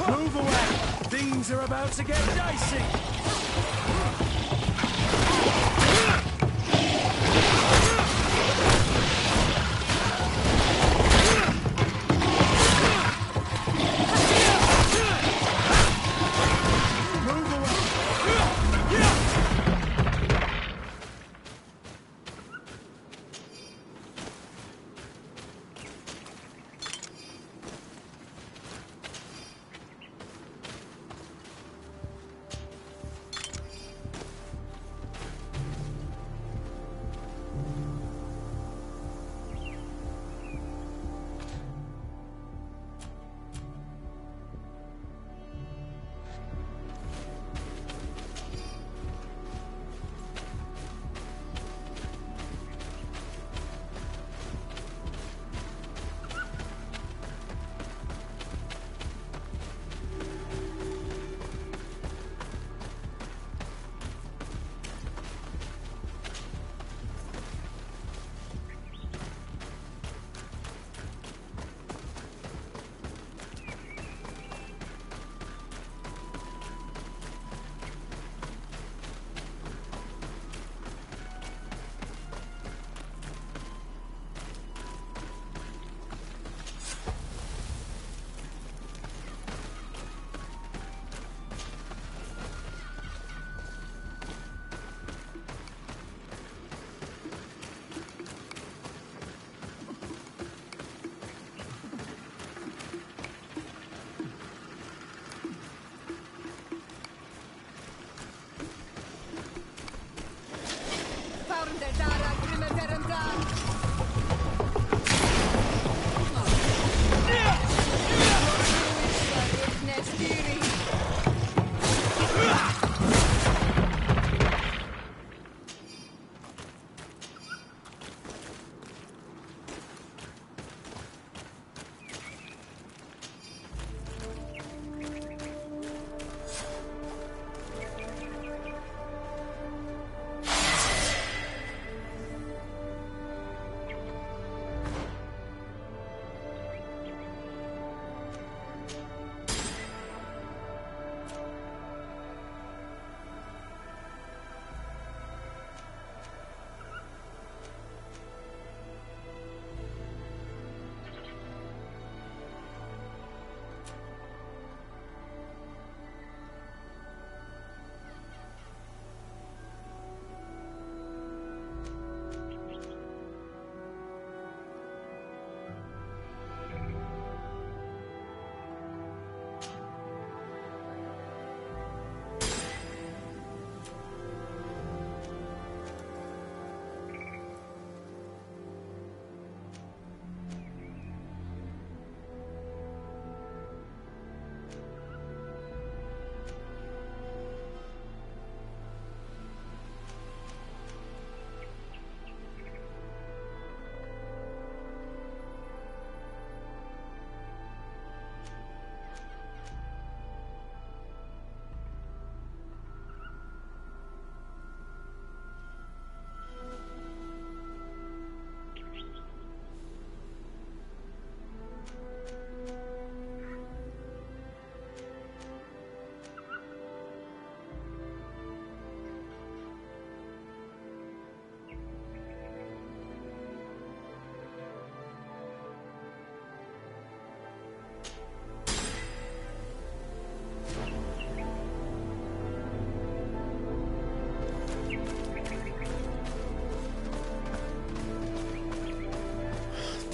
Move away! Things are about to get dicey!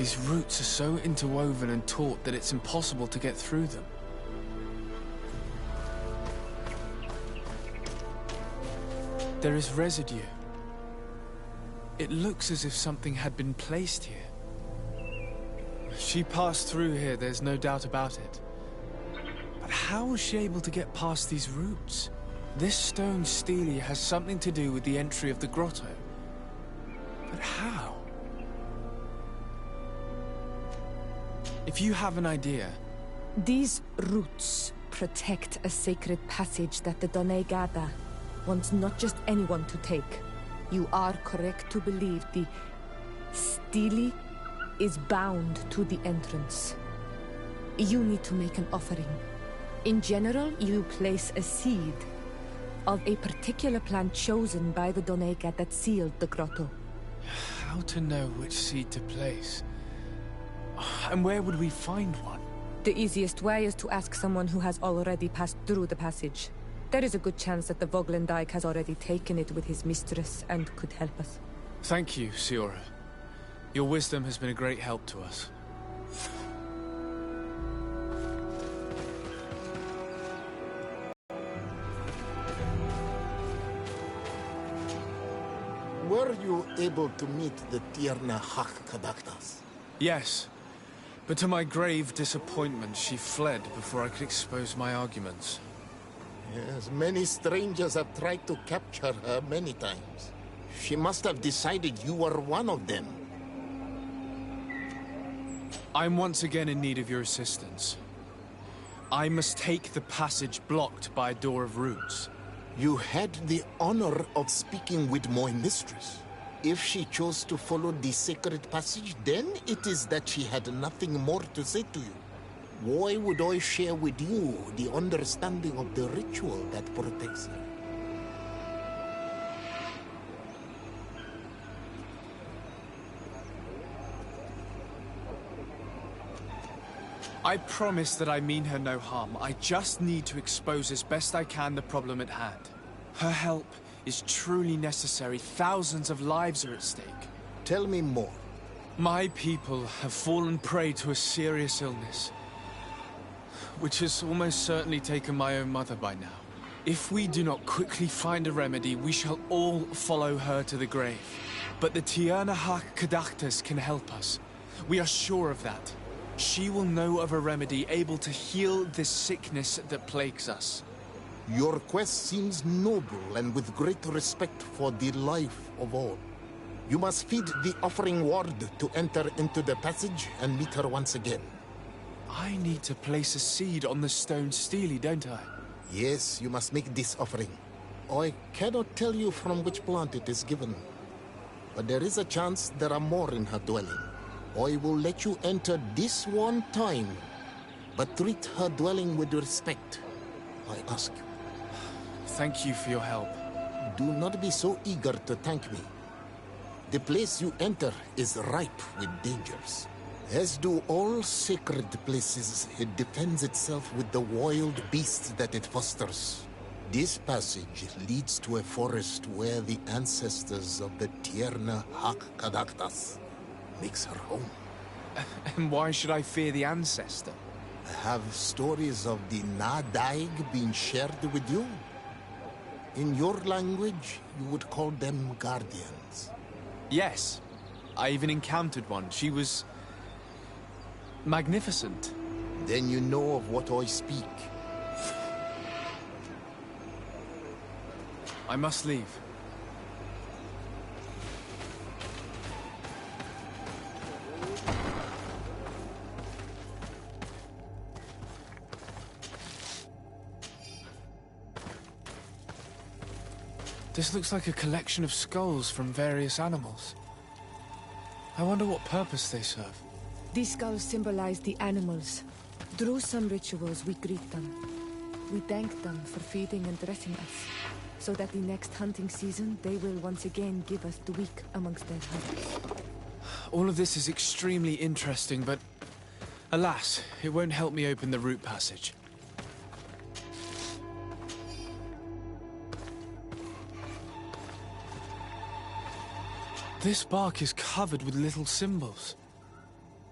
These roots are so interwoven and taut that it's impossible to get through them. There is residue. It looks as if something had been placed here. She passed through here, there's no doubt about it. But how was she able to get past these roots? This stone stele has something to do with the entry of the grotto. But how? If you have an idea... These roots protect a sacred passage that the Donegada wants not just anyone to take. You are correct to believe the stele is bound to the entrance. You need to make an offering. In general, you place a seed of a particular plant chosen by the Donega that sealed the grotto. How to know which seed to place? And where would we find one? The easiest way is to ask someone who has already passed through the passage. There is a good chance that the Voglendike has already taken it with his mistress and could help us. Thank you, Siora. Your wisdom has been a great help to us. Were you able to meet the Tierna Hak-Kadaktas? Yes, but to my grave disappointment, she fled before I could expose my arguments. Yes, many strangers have tried to capture her many times. She must have decided you were one of them. I'm once again in need of your assistance. I must take the passage blocked by a door of roots. You had the honor of speaking with my mistress. If she chose to follow the sacred passage, then it is that she had nothing more to say to you. Why would I share with you the understanding of the ritual that protects her? I promise that I mean her no harm. I just need to expose as best I can the problem at hand. Her help is truly necessary. Thousands of lives are at stake. Tell me more. My people have fallen prey to a serious illness, which has almost certainly taken my own mother by now. If we do not quickly find a remedy, we shall all follow her to the grave. But the Tierna Hak-Kadaktas can help us. We are sure of that. She will know of a remedy able to heal this sickness that plagues us. Your quest seems noble and with great respect for the life of all. You must feed the offering ward to enter into the passage and meet her once again. I need to place a seed on the stone stele, don't I? Yes, you must make this offering. I cannot tell you from which plant it is given, but there is a chance there are more in her dwelling. I will let you enter this one time, but treat her dwelling with respect, I ask you. Thank you for your help. Do not be so eager to thank me. The place you enter is ripe with dangers. As do all sacred places, it defends itself with the wild beasts that it fosters. This passage leads to a forest where the ancestors of the Tierna Hak-Kadaktas makes her home. And why should I fear the ancestor? Have stories of the Nadaig been shared with you? In your language, you would call them guardians. Yes. I even encountered one. She was magnificent. Then you know of what I speak. I must leave. This looks like a collection of skulls from various animals. I wonder what purpose they serve. These skulls symbolize the animals. Through some rituals, we greet them. We thank them for feeding and dressing us, so that the next hunting season, they will once again give us the weak amongst their hunters. All of this is extremely interesting, but alas, it won't help me open the root passage. This bark is covered with little symbols.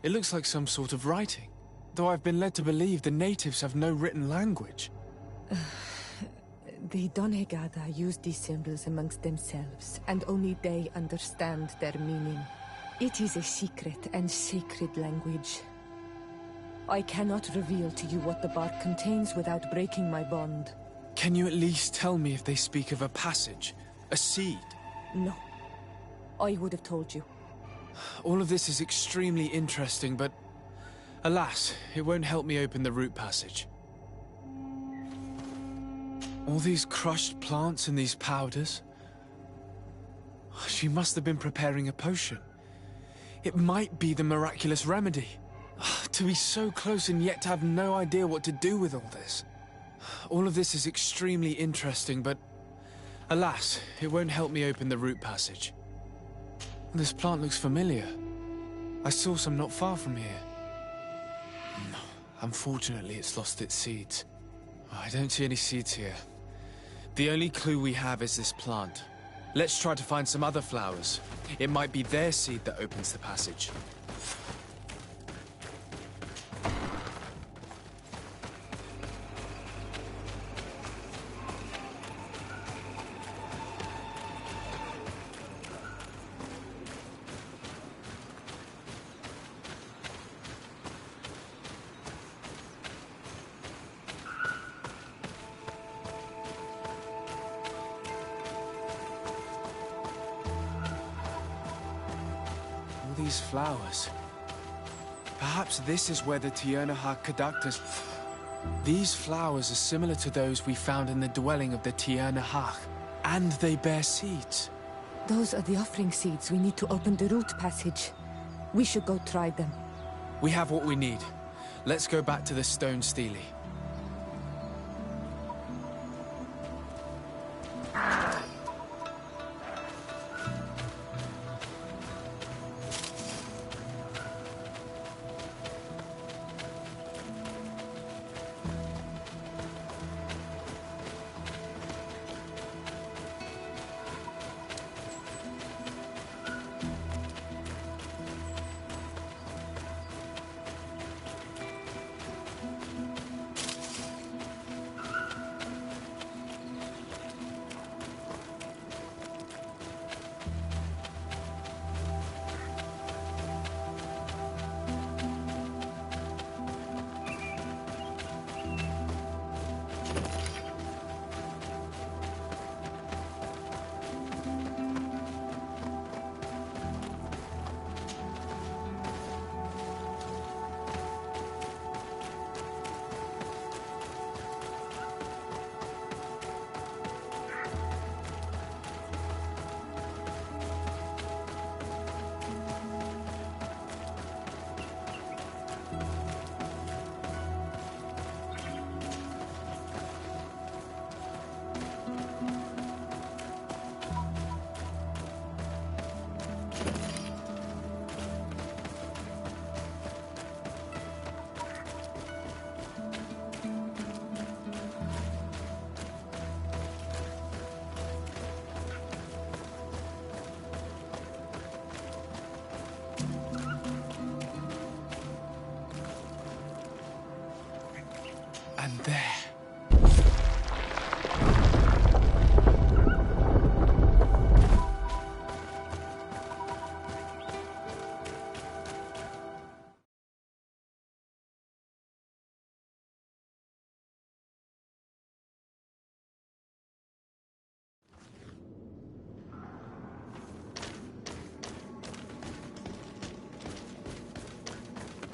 It looks like some sort of writing, though I've been led to believe the natives have no written language. The Donegada use these symbols amongst themselves, and only they understand their meaning. It is a secret and sacred language. I cannot reveal to you what the bark contains without breaking my bond. Can you at least tell me if they speak of a passage? A seed? No. I would have told you. All of this is extremely interesting, but alas, it won't help me open the root passage. All these crushed plants and these powders. She must have been preparing a potion. It might be the miraculous remedy. To be so close and yet to have no idea what to do with all this. All of this is extremely interesting, but alas, it won't help me open the root passage. This plant looks familiar. I saw some not far from here. Unfortunately, it's lost its seeds. I don't see any seeds here. The only clue we have is this plant. Let's try to find some other flowers. It might be their seed that opens the passage. These flowers. Perhaps this is where the Tiernahak conductors... These flowers are similar to those we found in the dwelling of the Tiernahak, and they bear seeds. Those are the offering seeds we need to open the root passage. We should go try them. We have what we need. Let's go back to the stone stele. And there.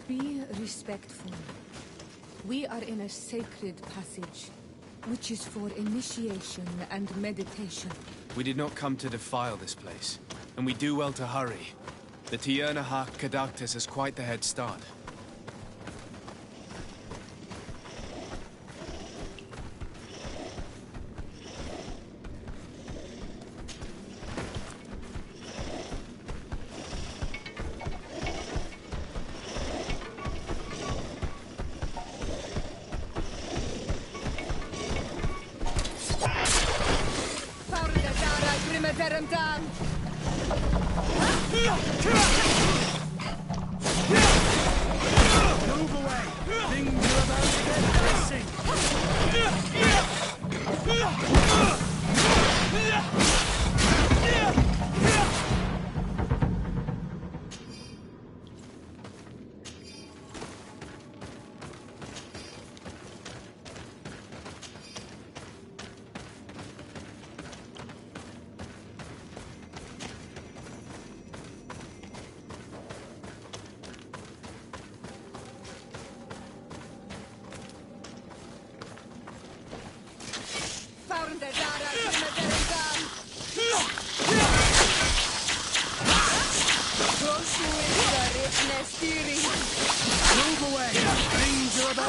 Be respectful. We are in a sacred passage, which is for initiation and meditation. We did not come to defile this place, and we do well to hurry. The Tiernahak Kadaktis has quite the head start.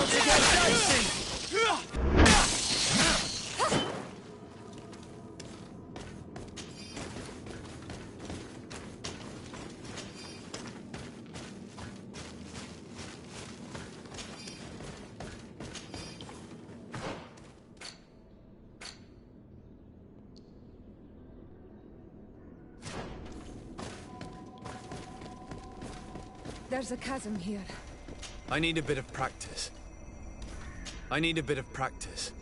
about to get dicey! There's a chasm here. I need a bit of practice. I need a bit of practice.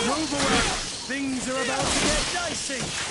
Move away! Things are about to get dicey!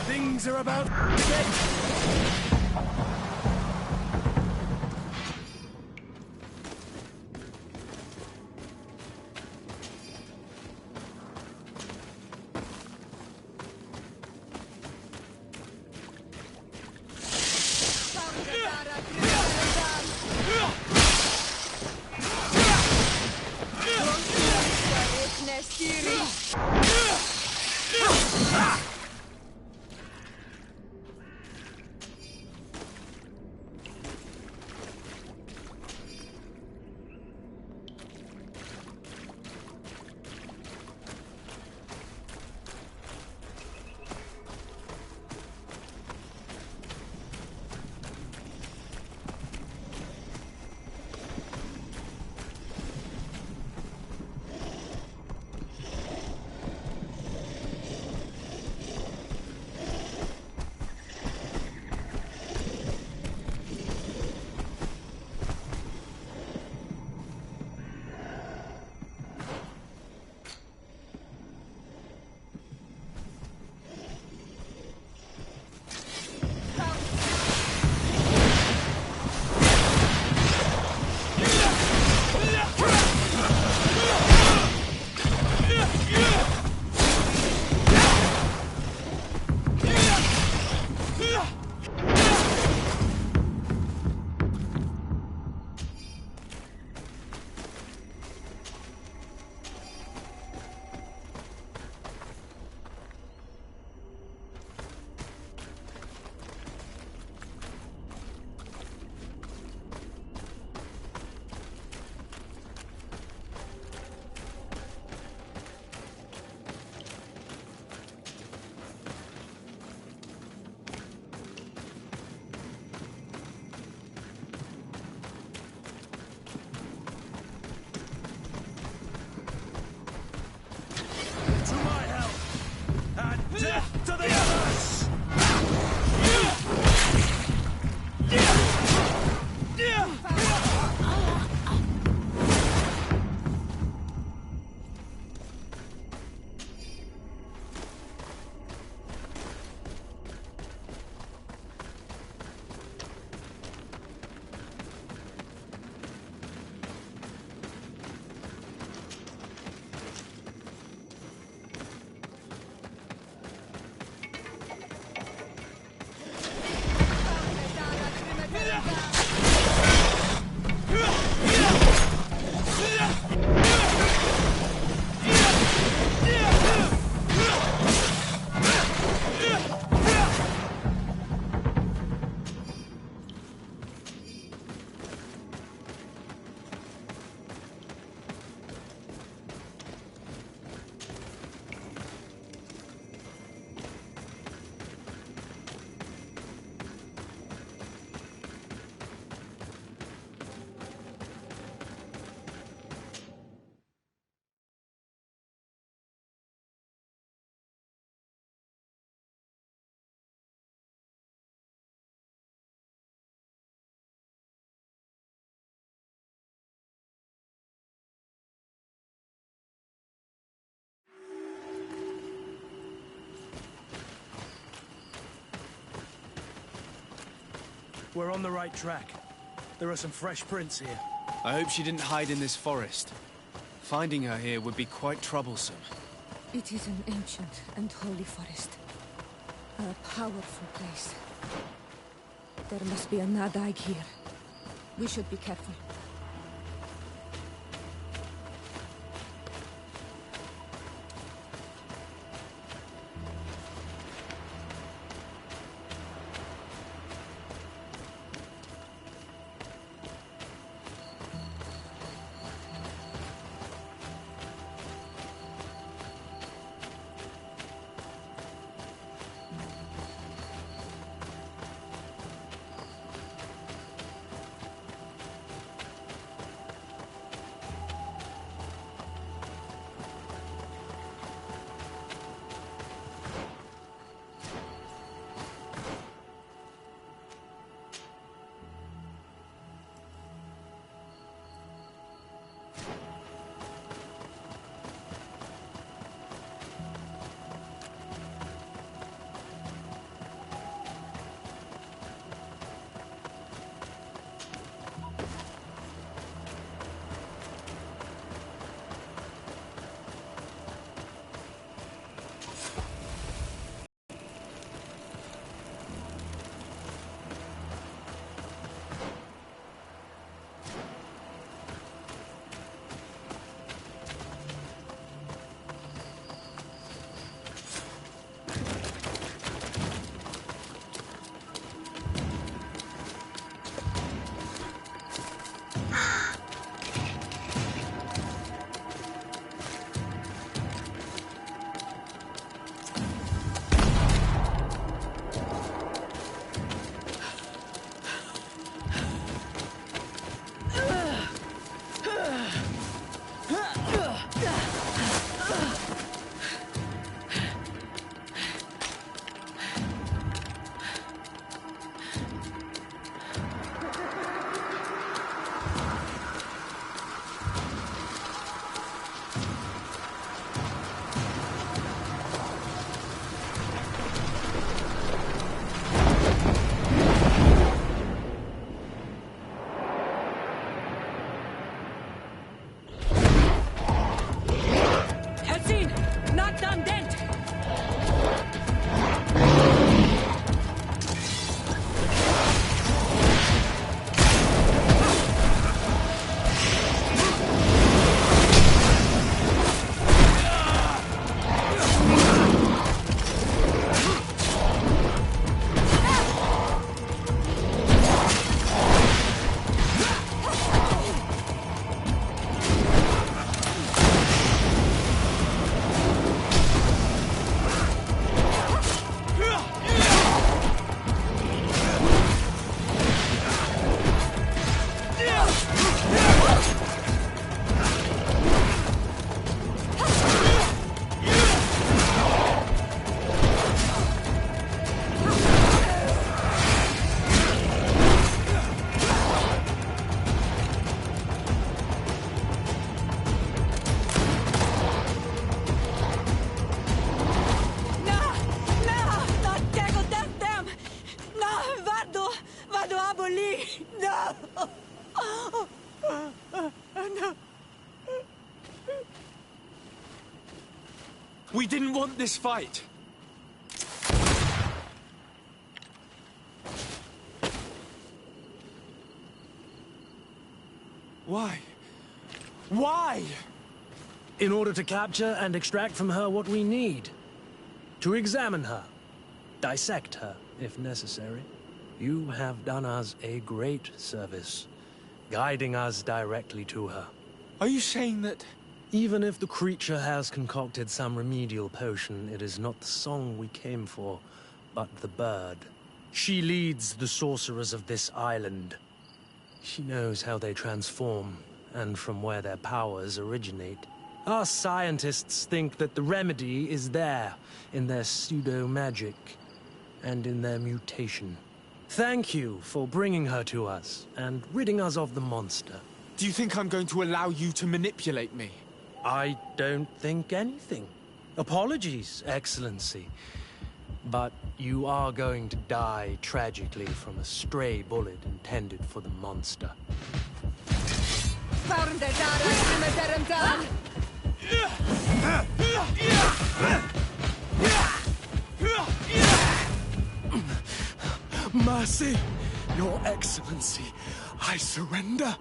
Things are about to get... We're on the right track. There are some fresh prints here. I hope she didn't hide in this forest. Finding her here would be quite troublesome. It is an ancient and holy forest. A powerful place. There must be a Nadag here. We should be careful. We didn't want this fight. Why? Why? In order to capture and extract from her what we need. To examine her. Dissect her, if necessary. You have done us a great service, guiding us directly to her. Are you saying that... Even if the creature has concocted some remedial potion, it is not the song we came for, but the bird. She leads the sorcerers of this island. She knows how they transform, and from where their powers originate. Our scientists think that the remedy is there, in their pseudo-magic, and in their mutation. Thank you for bringing her to us, and ridding us of the monster. Do you think I'm going to allow you to manipulate me? I don't think anything. Apologies, Excellency. But you are going to die tragically from a stray bullet intended for the monster. Mercy, Your Excellency, I surrender.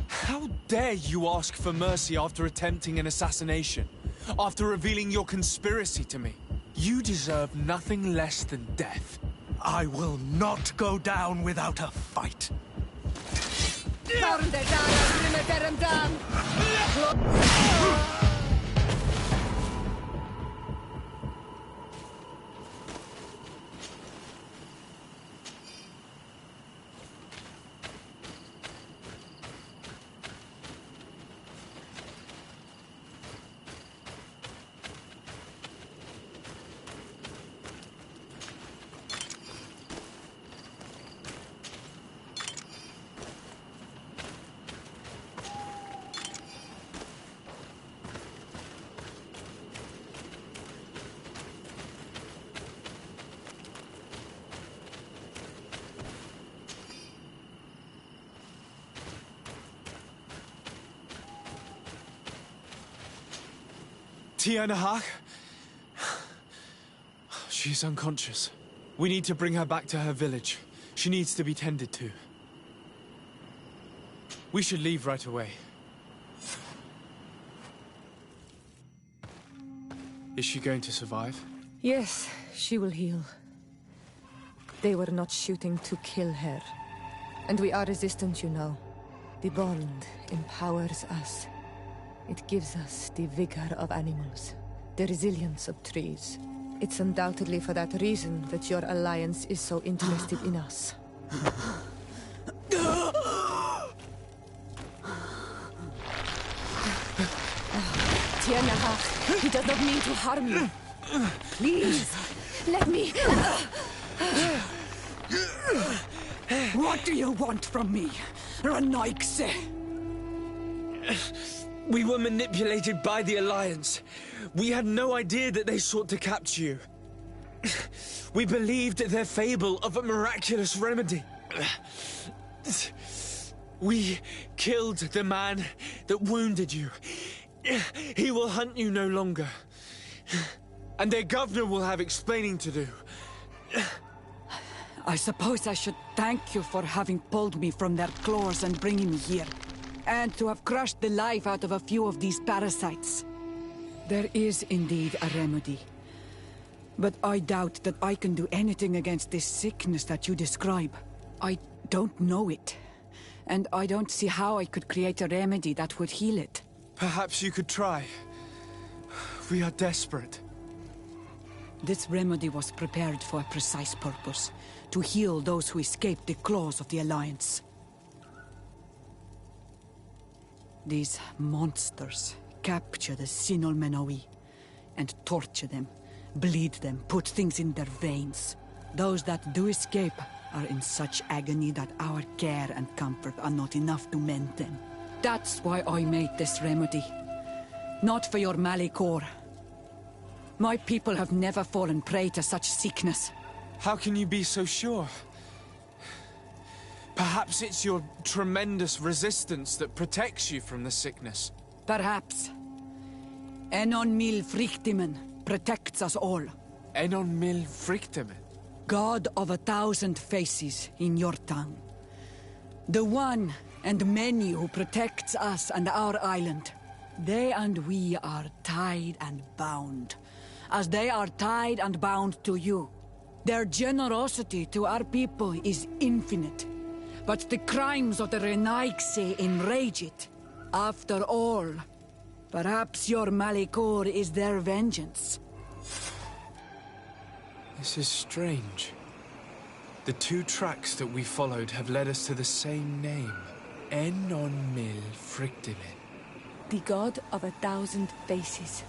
How dare you ask for mercy after attempting an assassination? After revealing your conspiracy to me? You deserve nothing less than death. I will not go down without a fight. Tiernahak? She's unconscious. We need to bring her back to her village. She needs to be tended to. We should leave right away. Is she going to survive? Yes, she will heal. They were not shooting to kill her. And we are resistant, you know. The bond empowers us. It gives us the vigor of animals, the resilience of trees. It's undoubtedly for that reason that your alliance is so interested in us. Tiernahak, he does not mean to harm you. Please, let me... What do you want from me, Renaikse? We were manipulated by the Alliance. We had no idea that they sought to capture you. We believed their fable of a miraculous remedy. We killed the man that wounded you. He will hunt you no longer. And their governor will have explaining to do. I suppose I should thank you for having pulled me from their claws and bringing me here. And to have crushed the life out of a few of these parasites. There is indeed a remedy. But I doubt that I can do anything against this sickness that you describe. I don't know it. And I don't see how I could create a remedy that would heal it. Perhaps you could try. We are desperate. This remedy was prepared for a precise purpose. To heal those who escaped the claws of the Alliance. These monsters capture the Sinol Menawi and torture them, bleed them, put things in their veins. Those that do escape are in such agony that our care and comfort are not enough to mend them. That's why I made this remedy. Not for your Malikor. My people have never fallen prey to such sickness. How can you be so sure? Perhaps it's your tremendous resistance that protects you from the sickness. Perhaps. Enon mil frictimen protects us all. Enon mil frictimen? God of 1,000 faces in your tongue. The one and many who protects us and our island. They and we are tied and bound. As they are tied and bound to you. Their generosity to our people is infinite. But the crimes of the Renaikse enrage it. After all, perhaps your Malikor is their vengeance. This is strange. The two tracks that we followed have led us to the same name. Enon mil frictimen. The god of 1,000 faces.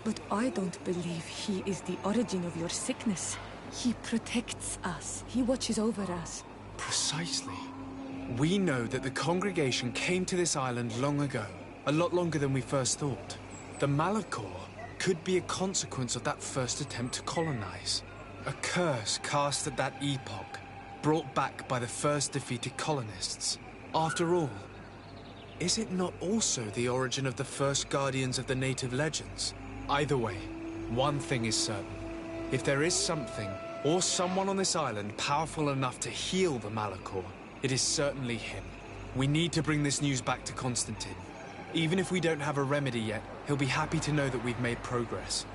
But I don't believe he is the origin of your sickness. He protects us. He watches over us. Precisely. We know that the congregation came to this island long ago, a lot longer than we first thought. The Malachor could be a consequence of that first attempt to colonize. A curse cast at that epoch, brought back by the first defeated colonists. After all, is it not also the origin of the first guardians of the native legends? Either way, one thing is certain. If there is something, or someone on this island powerful enough to heal the Malachor, it is certainly him. We need to bring this news back to Constantine. Even if we don't have a remedy yet, he'll be happy to know that we've made progress.